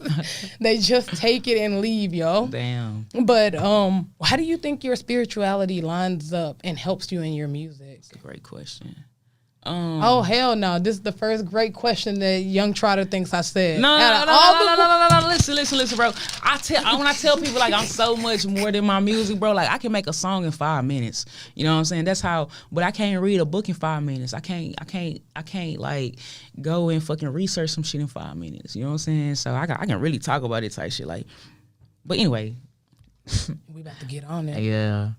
They just take it and leave, yo. Damn. But how do you think your spirituality lines up and helps you in your music? That's a great question. Oh, hell no. This is the first great question that young Trotter thinks I said. No. Listen, bro. When I tell people, like, I'm so much more than my music, bro. Like, I can make a song in 5 minutes. You know what I'm saying? That's how, but I can't read a book in 5 minutes. I can't, like, go and fucking research some shit in 5 minutes. You know what I'm saying? So I can really talk about it type shit. Like, but anyway. We about to get on it. Yeah.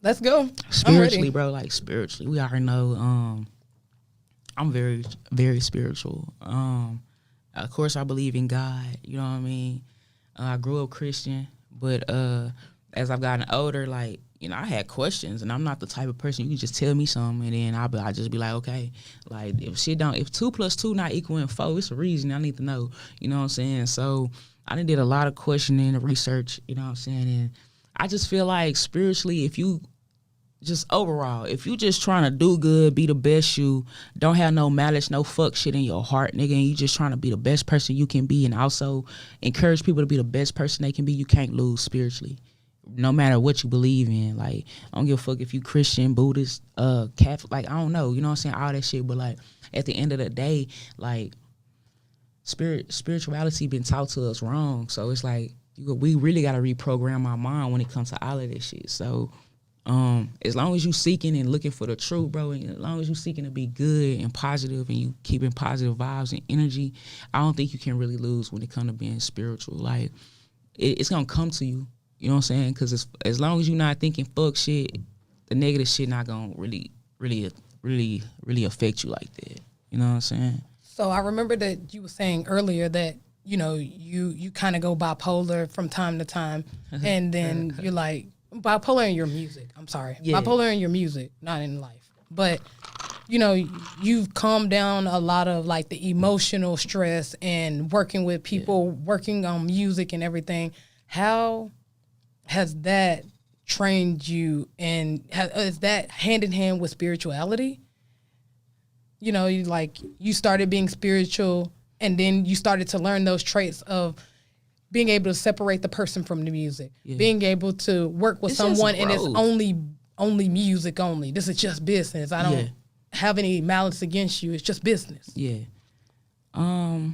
Let's go. Spiritually, bro. Like, spiritually. We already know, I'm very, very spiritual. Of course, I believe in God. You know what I mean? I grew up Christian, but as I've gotten older, like, you know, I had questions, and I'm not the type of person you can just tell me something, and then I just be like, okay, like if 2 plus 2 not equaling 4, it's a reason I need to know. You know what I'm saying? So I done did a lot of questioning and research. You know what I'm saying? And I just feel like spiritually, if you just overall, if you just trying to do good, be the best you, don't have no malice, no fuck shit in your heart, nigga, and you just trying to be the best person you can be and also encourage people to be the best person they can be, you can't lose spiritually. No matter what you believe in. Like, I don't give a fuck if you Christian, Buddhist, Catholic, like, I don't know, you know what I'm saying, all that shit, but like, at the end of the day, like, spirituality been taught to us wrong, so it's like, we really got to reprogram our mind when it comes to all of this shit, so as long as you seeking and looking for the truth, bro, and as long as you seeking to be good and positive and you keeping positive vibes and energy, I don't think you can really lose when it comes to being spiritual. Like, it's gonna come to you, you know what I'm saying? Because as long as you're not thinking fuck shit, the negative shit not gonna really affect you like that. You know what I'm saying? So I remember that you were saying earlier that, you know, you kind of go bipolar from time to time, and then you're like, bipolar in your music. I'm sorry. Yeah. Bipolar in your music, not in life. But, you know, you've calmed down a lot of, like, the emotional stress and working with people, working on music and everything. How has that trained you, and is that hand in hand with spirituality? You know, you started being spiritual, and then you started to learn those traits of being able to separate the person from the music, being able to work with someone and it's only music only. This is just business. I don't have any malice against you. It's just business. Yeah. I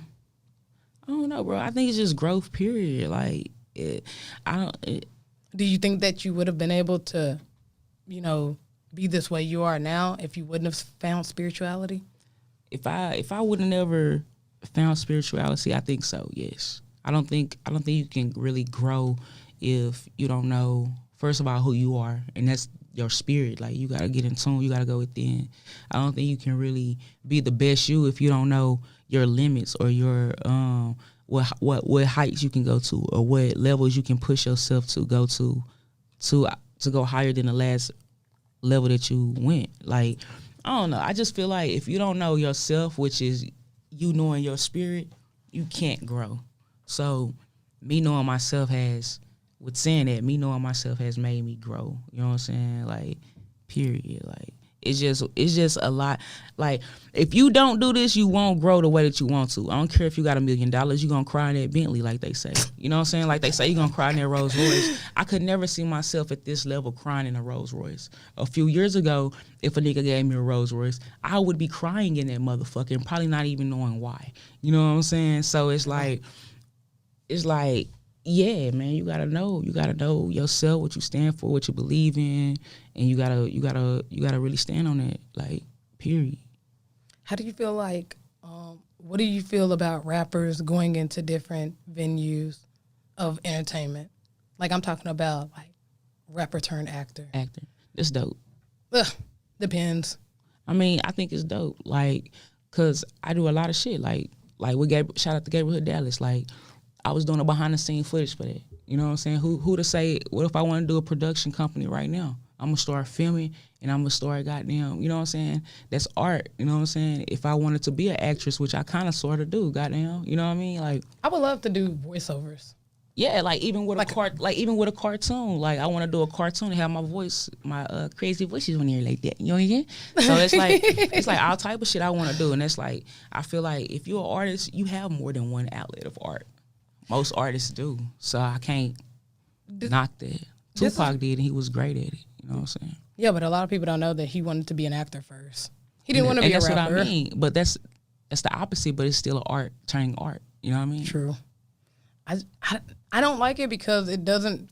don't know, bro. I think it's just growth, period. Like, do you think that you would have been able to, you know, be this way you are now if you wouldn't have found spirituality? If I would have never found spirituality, I think so, yes. I don't think you can really grow if you don't know, first of all, who you are, and that's your spirit. Like, you gotta get in tune, you gotta go within. I don't think you can really be the best you if you don't know your limits or your what heights you can go to or what levels you can push yourself to go to go higher than the last level that you went. Like, I don't know. I just feel like if you don't know yourself, which is you knowing your spirit, you can't grow. So me knowing myself has made me grow. You know what I'm saying? Like, Period. Like it's just a lot. Like if you don't do this, you won't grow the way that you want to. I don't care if you got $1 million, you gonna cry in that Bentley, like they say. You know what I'm saying? Like they say, you gonna cry in that Rolls Royce. I could never see myself at this level crying in a Rolls Royce. A few years ago, if a nigga gave me a Rolls Royce, I would be crying in that motherfucker and probably not even knowing why. You know what I'm saying? So it's like, yeah, man, you gotta know yourself, what you stand for, what you believe in, and you gotta really stand on that, like, period. How do you feel like, what do you feel about rappers going into different venues of entertainment? Like I'm talking about like rapper turned actor. Actor, that's dope. Ugh, depends. I mean, I think it's dope, like, cause I do a lot of shit, like we shout out to Gabriel Dallas, like. I was doing a behind the scene footage for that. You know what I'm saying? Who to say, what if I want to do a production company right now? I'm going to start filming and I'm going to start goddamn, you know what I'm saying? That's art, you know what I'm saying? If I wanted to be an actress, which I kind of sort of do, goddamn, you know what I mean? Like I would love to do voiceovers. Yeah, like even with a cartoon, like I want to do a cartoon and have my voice, my crazy voices on there like that. You know what I mean? So it's like all type of shit I want to do, and that's like I feel like if you're an artist, you have more than one outlet of art. Most artists do, so I can't knock that. Tupac did, and he was great at it. You know what I'm saying? Yeah, but a lot of people don't know that he wanted to be an actor first. He didn't want to be a rapper. That's what I mean. But that's the opposite. But it's still an art turning art. You know what I mean? True. I don't like it because it doesn't.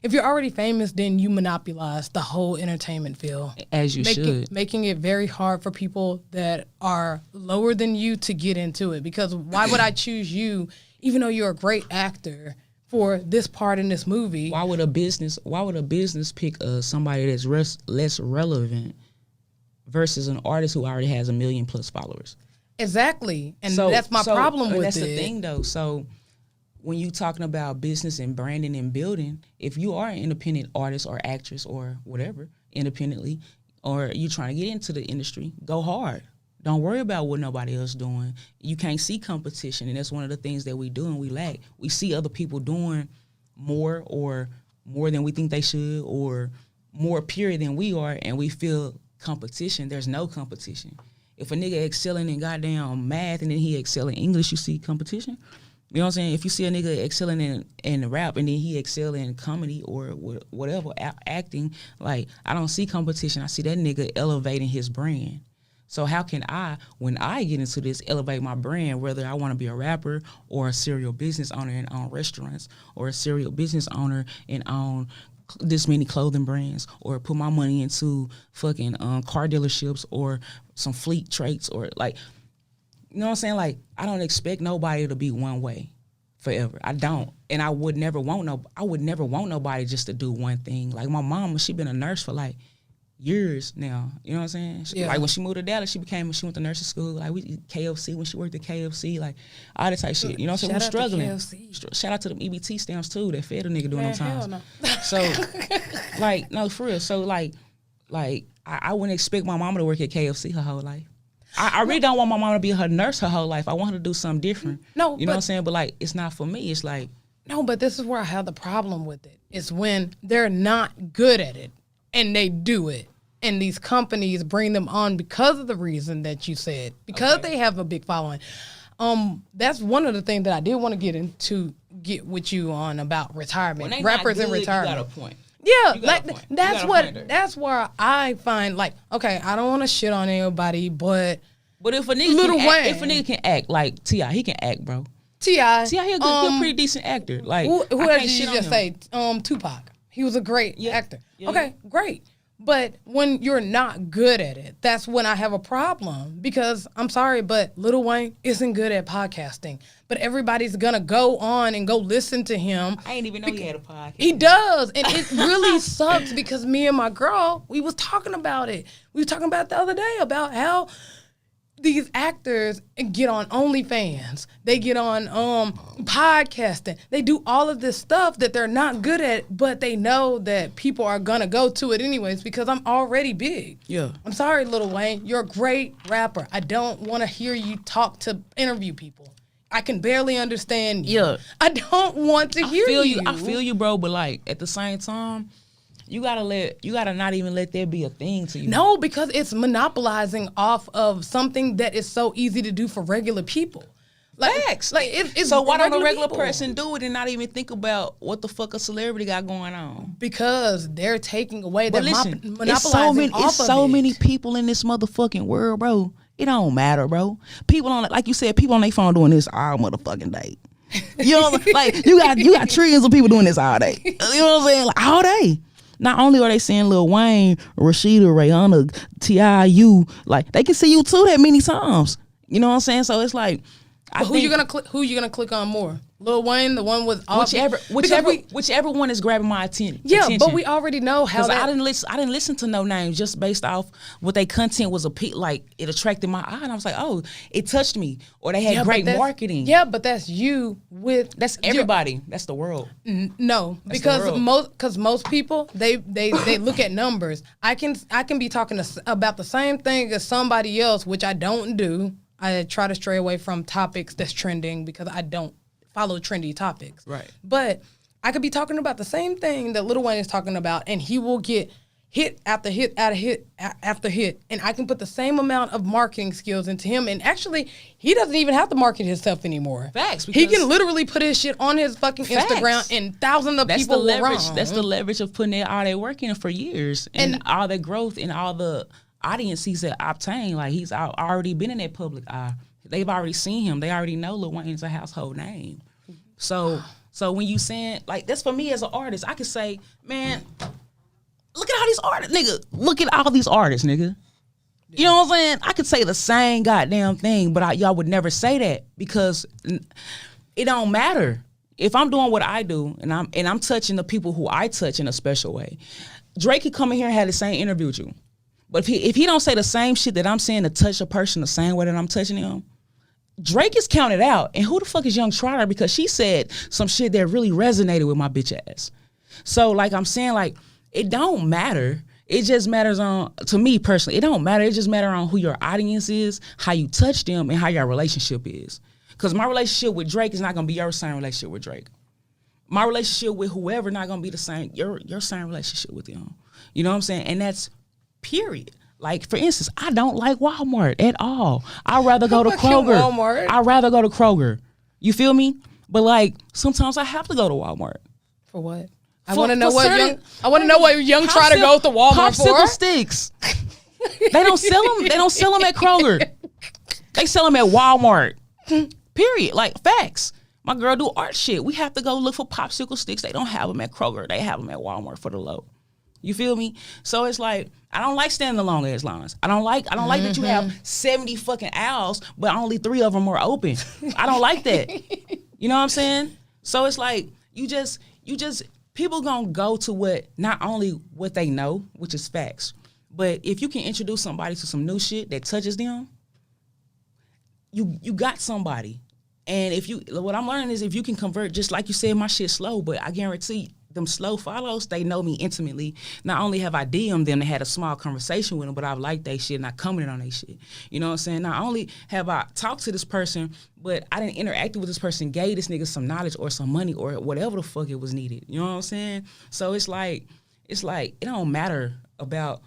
If you're already famous, then you monopolize the whole entertainment field. As you should. Making it very hard for people that are lower than you to get into it. Because why would I choose you, even though you're a great actor, for this part in this movie? Why would a business pick somebody that's less relevant versus an artist who already has 1 million plus followers? Exactly. And that's my problem with it. That's the thing, though. So when you talking about business and branding and building, if you are an independent artist or actress or whatever, independently, or you trying to get into the industry, go hard. Don't worry about what nobody else doing. You can't see competition, and that's one of the things that we do and we lack. We see other people doing more than we think they should, or more pure than we are, and we feel competition. There's no competition. If a nigga excelling in goddamn math and then he excel in English, you see competition. You know what I'm saying? If you see a nigga excelling in rap and then he excel in comedy or whatever, acting, like, I don't see competition. I see that nigga elevating his brand. So how can I, when I get into this, elevate my brand, whether I want to be a rapper or a serial business owner and own restaurants, or a serial business owner and own this many clothing brands, or put my money into fucking car dealerships or some fleet traits, or like, you know what I'm saying? Like, I don't expect nobody to be one way forever. I don't. And I would never want nobody just to do one thing. Like my mama, she been a nurse for like years now. You know what I'm saying? Yeah. Like when she moved to Dallas, she went to nursing school. Like we KFC, when she worked at KFC, like all that type of shit. You know what I'm saying? We're struggling. Shout out to them EBT stamps too that fed a nigga during those times. No. So like, no, for real. So like I wouldn't expect my mama to work at KFC her whole life. I really don't want my mama to be her nurse her whole life. I want her to do something different. No, you know what I'm saying? But like, it's not for me. It's like, no, but this is where I have the problem with it. It's when they're not good at it and they do it, and these companies bring them on because of the reason that you said, because they have a big following. That's one of the things that I did want to get with you on about retirement, rappers and retirement. You got a point. Yeah, that's where I find, like, okay, I don't want to shit on anybody, but if a nigga can act like T.I., he can act, bro. T.I., he a pretty decent actor. Like, who else did you just say? Tupac. He was a great actor. Yeah. Okay, great. But when you're not good at it, that's when I have a problem. Because I'm sorry, but Lil Wayne isn't good at podcasting. But everybody's gonna go on and go listen to him. I didn't even know he had a podcast. He does, and it really sucks because me and my girl, we was talking about it. We were talking about it the other day about how these actors get on OnlyFans. They get on podcasting. They do all of this stuff that they're not good at, but they know that people are going to go to it anyways because I'm already big. Yeah. I'm sorry, Lil Wayne. You're a great rapper. I don't want to hear you talk to interview people. I can barely understand you. Yeah. I don't want to hear you. I feel you, bro. But like at the same time, you gotta not even let that be a thing to you. No, because it's monopolizing off of something that is so easy to do for regular people. Like, Facts. Like it's so why don't a regular people. person do it and not even think about what the fuck a celebrity got going on? Because they're taking away. But They're listen, monopolizing it's so many people in this motherfucking world, bro. It don't matter, bro. People on, like you said, people on their phone doing this all motherfucking day. You know, like you got trillions of people doing this all day. You know what I'm saying? Like all day. Not only are they seeing Lil Wayne, Rashida, Rihanna, T.I., you, like they can see you too that many times. You know what I'm saying? So it's like, who you gonna click on more? Lil Wayne, the one with all whichever one is grabbing my attention. Yeah, but we already know how. I didn't listen to no names just based off what their content was like it attracted my eye, and I was like, oh, it touched me, or they had great marketing. Yeah, but that's you with that's everybody. That's the world. No, that's because most people they look at numbers. I can be talking about the same thing as somebody else, which I don't do. I try to stray away from topics that's trending because I don't follow trendy topics. Right. But I could be talking about the same thing that Lil Wayne is talking about, and he will get hit after hit after hit, and I can put the same amount of marketing skills into him, and actually, he doesn't even have to market himself anymore. Facts. He can literally put his shit on his fucking Instagram, and thousands of people will run. That's the leverage of putting all that work in for years, and all that growth and all the audience he's obtained. Like he's already been in that public eye. They've already seen him. They already know Lil Wayne's a household name. So when you saying, like, that's for me as an artist, I could say, man, look at all these artists, nigga. Look at all these artists, nigga. You know what I'm saying? I could say the same goddamn thing, but y'all would never say that because it don't matter. If I'm doing what I do and I'm touching the people who I touch in a special way, Drake could come in here and have the same interview with you. But if he don't say the same shit that I'm saying to touch a person the same way that I'm touching him, Drake is counted out. And who the fuck is Young Trotter? Because she said some shit that really resonated with my bitch ass. So like I'm saying, like, it don't matter. It just matters on, to me personally, it don't matter. It just matters on who your audience is, how you touch them, and how your relationship is. Because my relationship with Drake is not going to be your same relationship with Drake. My relationship with whoever not going to be the same, your same relationship with them. You know what I'm saying? And that's period. Like, for instance, I don't like Walmart at all. I'd rather go to Kroger. Walmart. I'd rather go to Kroger. You feel me? But like, sometimes I have to go to Walmart. For what? I want to know what young Trotter goes to Walmart for. Popsicle sticks. They don't sell them. They don't sell them at Kroger. They sell them at Walmart. Period. Like, facts. My girl do art shit. We have to go look for popsicle sticks. They don't have them at Kroger. They have them at Walmart for the low. You feel me? So it's like, I don't like standing the long ass lines. I don't like that you have 70 fucking aisles, but only 3 of them are open. I don't like that. You know what I'm saying? So it's like, you just people gonna go to what, not only what they know, which is facts, but if you can introduce somebody to some new shit that touches them, you got somebody. And what I'm learning is if you can convert, just like you said, my shit slow, but I guarantee them slow follows, they know me intimately. Not only have I DM'd them and had a small conversation with them, but I've liked they shit and I commented on they shit. You know what I'm saying? Not only have I talked to this person, but I didn't interact with this person, gave this nigga some knowledge or some money or whatever the fuck it was needed. You know what I'm saying? So it's like, it don't matter about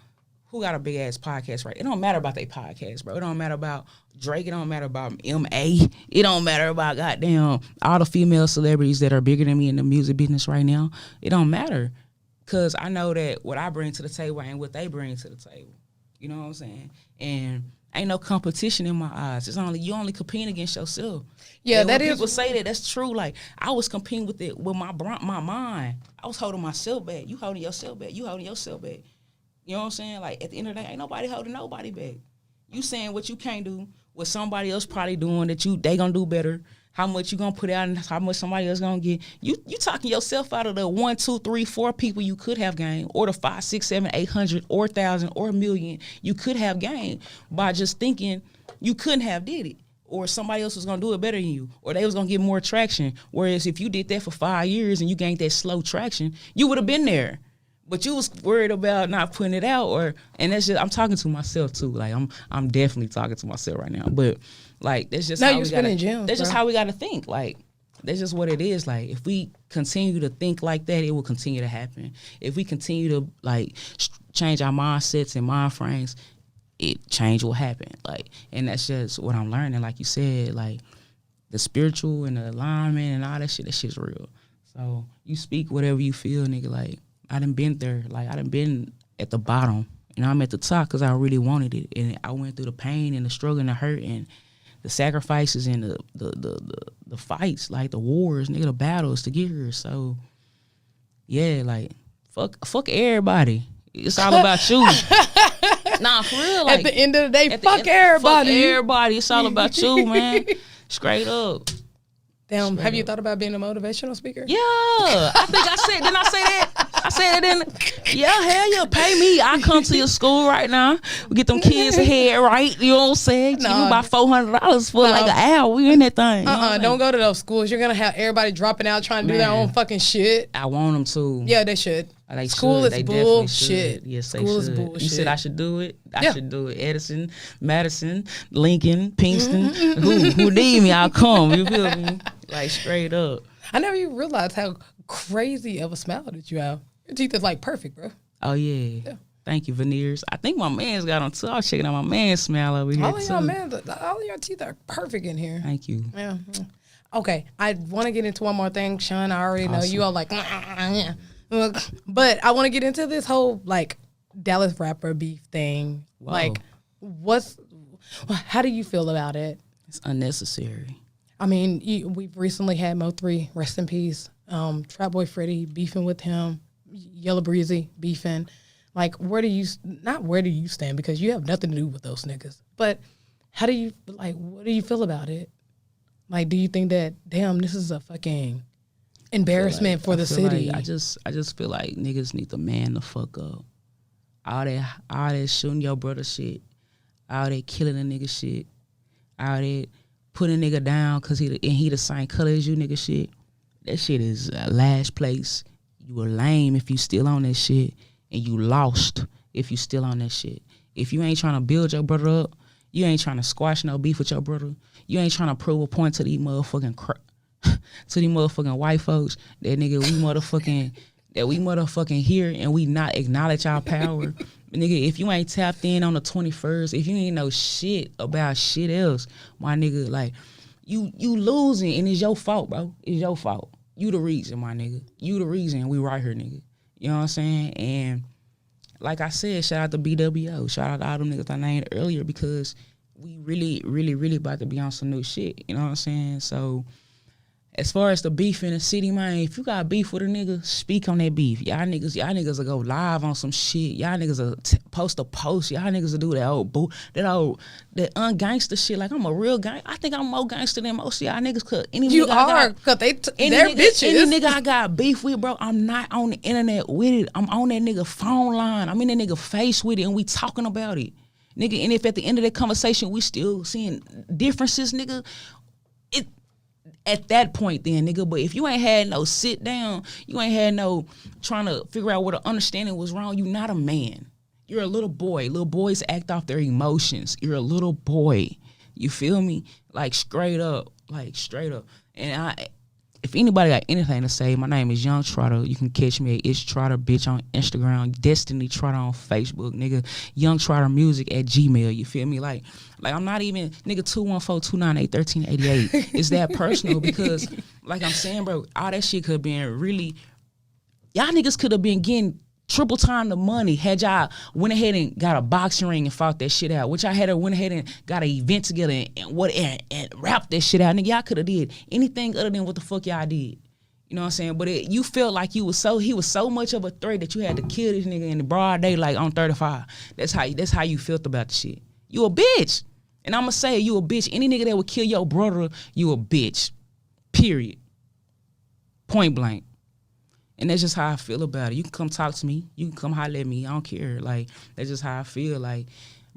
who got a big ass podcast, right? It don't matter about their podcast, bro. It don't matter about Drake. It don't matter about M.A. It don't matter about goddamn all the female celebrities that are bigger than me in the music business right now. It don't matter. Because I know that what I bring to the table ain't what they bring to the table. You know what I'm saying? And ain't no competition in my eyes. It's you only competing against yourself. Yeah, and that is. People say that, that's true. Like, I was competing with my mind. I was holding myself back. You holding yourself back. You holding yourself back. You know what I'm saying? Like, at the end of the day, ain't nobody holding nobody back. You saying what you can't do, what somebody else probably doing that they gonna do better, how much you gonna put out and how much somebody else gonna get. You talking yourself out of the 1, 2, 3, 4 people you could have gained, or the 5, 6, 7, 800, or 1,000, or 1,000,000 you could have gained by just thinking you couldn't have did it, or somebody else was gonna do it better than you, or they was gonna get more traction. Whereas if you did that for 5 years and you gained that slow traction, you would have been there. But you was worried about not putting it out, and that's just, I'm talking to myself too. Like I'm definitely talking to myself right now. But like that's just now how you're we spinning gotta, gems. that's just bro. how we gotta think. Like that's just what it is. Like if we continue to think like that, it will continue to happen. If we continue to like change our mindsets and mind frames, change will happen. Like, and that's just what I'm learning. Like you said, like the spiritual and the alignment and all that shit's real. So you speak whatever you feel, nigga. Like I done been there. Like I done been at the bottom, and I'm at the top because I really wanted it, and I went through the pain and the struggle and the hurt and the sacrifices and the fights, like the wars, nigga, the battles to get here. So yeah, like fuck everybody. It's all about you. Nah, for real. Like at the end of the day, fuck everybody. Fuck everybody. It's all about you, man. Straight up. Damn, have you thought about being a motivational speaker? Yeah, I think I said. Didn't I say that? I said it in. Yeah, hell yeah, pay me. I come to your school right now. We get them kids ahead, right? You know what I'm saying? Give me about $400 for like an hour. We in that thing. Don't go to those schools. You're gonna have everybody dropping out trying to do their own fucking shit. I want them to. Yeah, they should. They School should. is They bullshit. should. Yes, School they is should. bullshit. You said I should do it. I Yeah. should do it. Edison, Madison, Lincoln, Pinkston. Who need me? I'll come. You feel me? Like straight up. I never even realized how crazy of a smile that you have. Your teeth is like perfect, bro. Oh yeah. Thank you, veneers. I think my man's got on too. I was checking out my man's smile over here All of too. y'all, man, all of your teeth are perfect in here. Thank you. Yeah. Okay, I want to get into one more thing, Sean. I already know you all like, yeah. But I want to get into this whole like Dallas rapper beef thing. Whoa. Like, how do you feel about it? It's unnecessary. I mean, we've recently had Mo3, rest in peace. Trap Boy Freddy beefing with him, Yellow Breezy beefing. Like, where do you stand? Because you have nothing to do with those niggas. But what do you feel about it? Like, do you think that, damn, this is a fucking embarrassment for the city? Like, I just feel like niggas need to man the fuck up. All that shooting your brother shit, all that killing a nigga shit, all that putting a nigga down because he the same color as you nigga shit. That shit is last place. You a lame if you still on that shit, and you lost if you still on that shit. If you ain't trying to build your brother up, you ain't trying to squash no beef with your brother, you ain't trying to prove a point to these motherfucking white folks that nigga we motherfucking here and we not acknowledge our power. Nigga, if you ain't tapped in on the 21st, if you ain't know shit about shit else, my nigga, like, you losing, and it's your fault, bro. It's your fault. You the reason, my nigga. You the reason we right here, nigga. You know what I'm saying? And like I said, shout out to BWO. Shout out to all them niggas I named earlier, because we really, really, really about to be on some new shit. You know what I'm saying? So as far as the beef in the city, man, if you got beef with a nigga, speak on that beef. Y'all niggas will go live on some shit. Y'all niggas will post a post. Y'all niggas will do that ungangster shit. Like, I'm a real gang. I think I'm more gangster than most of y'all niggas. Cause You are, because they're bitches. Any nigga I got beef with, bro, I'm not on the internet with it. I'm on that nigga phone line. I'm in that nigga face with it, and we talking about it. Nigga, and if at the end of that conversation we still seeing differences, nigga, at that point then, nigga. But if you ain't had no sit down, you ain't had no trying to figure out what the understanding was wrong, you not a man. You're a little boy. Little boys act off their emotions. You're a little boy. You feel me? Like, straight up. And if anybody got anything to say, my name is Young Trotter. You can catch me at It's Trotter Bitch on Instagram, Destiny Trotter on Facebook, nigga. Young Trotter Music at Gmail. You feel me? Like I'm not even nigga 214-298-1388. It's that personal, because like I'm saying, bro, all that shit could have been really. Y'all niggas could have been getting triple time the money had y'all went ahead and got a boxing ring and fought that shit out. Which I had to went ahead and got an event together and wrapped that shit out. Nigga, y'all could have did anything other than what the fuck y'all did. You know what I'm saying? But you felt like he was so much of a threat that you had to kill this nigga in the broad day, like on 35. That's how you felt about the shit. You a bitch. And I'ma say you a bitch. Any nigga that would kill your brother, you a bitch. Period. Point blank. And that's just how I feel about it. You can come talk to me. You can come holler at me. I don't care. Like, that's just how I feel. Like,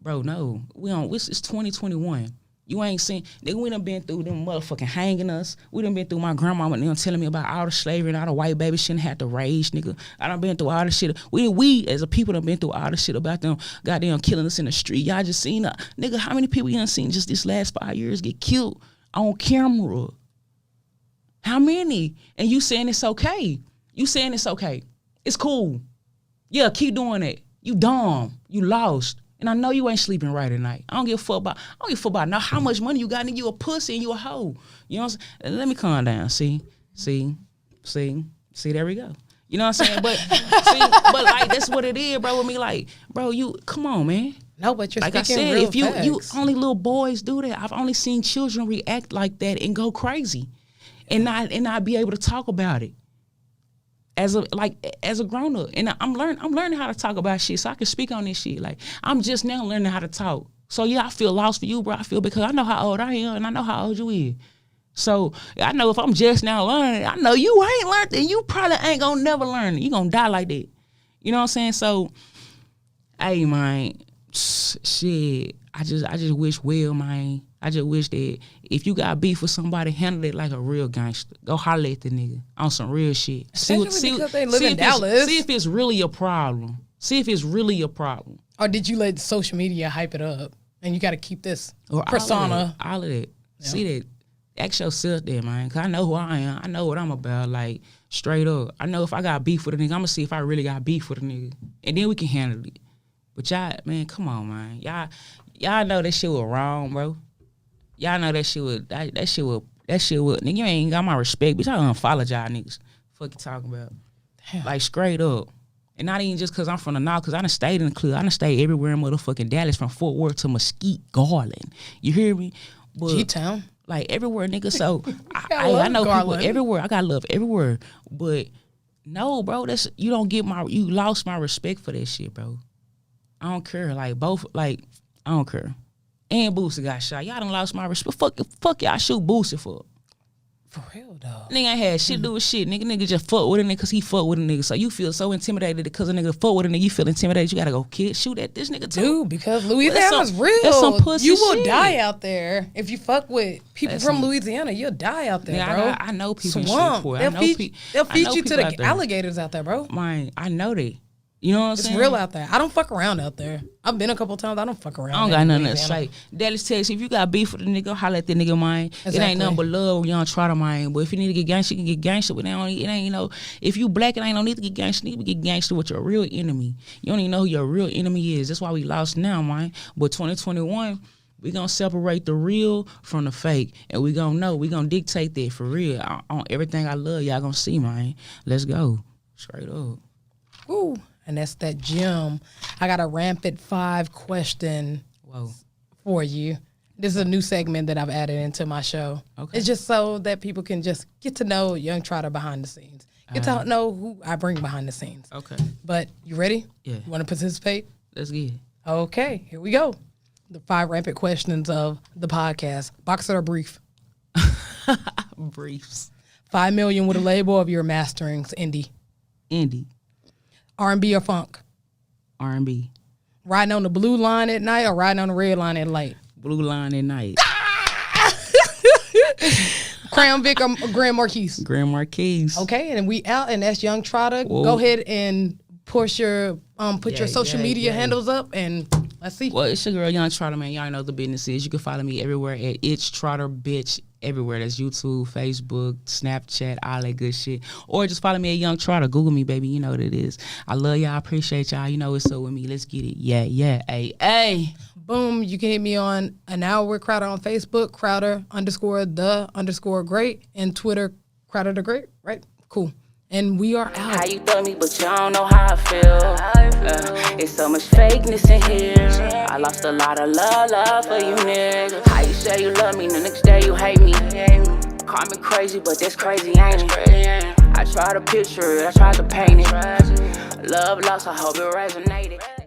bro, no. It's 2021. You ain't seen, nigga, we done been through them motherfucking hanging us. We done been through my grandmama and them telling me about all the slavery and all the white baby shouldn't have to raise, nigga. I done been through all the shit. We as a people done been through all the shit about them goddamn killing us in the street. Y'all just seen, nigga, how many people you done seen just this last 5 years get killed on camera? How many? And you saying it's okay. You saying it's okay. It's cool. Yeah, keep doing it. You dumb. You lost. And I know you ain't sleeping right at night. I don't give a fuck about now how much money you got and you a pussy and you a hoe. You know what I'm saying? Let me calm down. See, there we go. You know what I'm saying? But but like that's what it is, bro. With me, like, bro, you come on, man. No, but you're like I speaking said, real if you facts. only little boys do that. I've only seen children react like that and go crazy, and not be able to talk about it. As a grown up, and I'm learning how to talk about shit, so I can speak on this shit. Like I'm just now learning how to talk. So yeah, I feel lost for you, bro. I feel because I know how old I am, and I know how old you is. So I know if I'm just now learning, I know you ain't learned, and you probably ain't gonna never learn it. You gonna die like that. You know what I'm saying? So, hey man, shit. I just wish well, man. I just wish that if you got beef with somebody, handle it like a real gangster. Go holler at the nigga on some real shit. Especially because they live in Dallas. See if it's really a problem. Or did you let social media hype it up and you got to keep this or persona? All of that. Yeah. See that. Ask yourself there, man. Because I know who I am. I know what I'm about. Like, straight up. I know if I got beef with a nigga, I'm going to see if I really got beef with a nigga. And then we can handle it. But y'all, man, come on, man. Y'all know that shit was wrong, bro. Y'all know that shit was, nigga, you ain't got my respect, bitch. I don't follow y'all niggas. Fuck you talking about. Damn. Like, straight up. And not even just because I'm from the North, because I done stayed in the club. I done stayed everywhere in motherfucking Dallas, from Fort Worth to Mesquite, Garland. You hear me? G-Town. Like, everywhere, nigga. So, I know Garland. People everywhere. I got love everywhere. But, no, bro, you lost my respect for that shit, bro. I don't care. Like, I don't care. And Boosie got shot. Y'all done lost my respect. Fuck y'all shoot Boosie for. For real, dog. Nigga ain't had shit to do with shit. Nigga just fuck with a nigga because he fuck with a nigga. So you feel so intimidated because a nigga fuck with a nigga. You feel intimidated. You gotta go shoot at this nigga too. Dude, because Louisiana's real. That's some pussy you will shit. Die out there. If you fuck with people from Louisiana, you'll die out there, yeah, bro. I know people Swamp. in shit. They'll feed you to the alligators out there, bro. Man, I know that. You know what I'm saying? It's real out there. I don't fuck around out there. I've been a couple times. I don't fuck around. I don't got nothing to say. Dallas, Texas, if you got beef with a nigga, holler at the nigga, man. Exactly. It ain't nothing but love, young Trotter, man. But if you need to get gangster, you can get gangster. But it ain't, if you black, it ain't no need to get gangster. You need to get gangster with your real enemy. You don't even know who your real enemy is. That's why we lost now, man. But 2021, we gonna separate the real from the fake. And we gonna know. We gonna dictate that for real. On everything I love, y'all gonna see, man. Let's go. Straight up. Ooh. And that's that gym. I got a rapid 5 question for you. This is a new segment that I've added into my show. Okay. It's just so that people can just get to know Young Trotter behind the scenes. Get to know who I bring behind the scenes. Okay. But you ready? Yeah. You want to participate? Let's get it. Okay, here we go. The 5 rapid questions of the podcast. Box or brief? Briefs. 5 million with a label of your masterings. Indie. R&B or funk? R&B. Riding on the blue line at night or riding on the red line at night? Blue line at night. Crown Vic or Grand Marquis? Grand Marquis. Okay, and we out, and that's Young Trotter. Whoa. Go ahead and push your your social media handles up, and let's see. Well, it's your girl Young Trotter, man. Y'all know the business is. You can follow me everywhere at It's Trotter Bitch. Everywhere. That's YouTube, Facebook, Snapchat, all that good shit. Or just follow me at Young Trotter. Google me, baby. You know what it is. I love y'all. I appreciate y'all. You know what's up with me. Let's get it. Yeah. Hey. Boom. You can hit me on An Hour with Crowder on Facebook, Crowder_the_great, and Twitter, Crowder the Great. Right? Cool. And we are out. How you throw me, but you don't know how I feel. It's so much fakeness in here. I lost a lot of love for you, nigga. How you say you love me, the next day you hate me. Call me crazy, but that's crazy, ain't it? I tried to picture it, I tried to paint it. Love lost, I hope it resonated.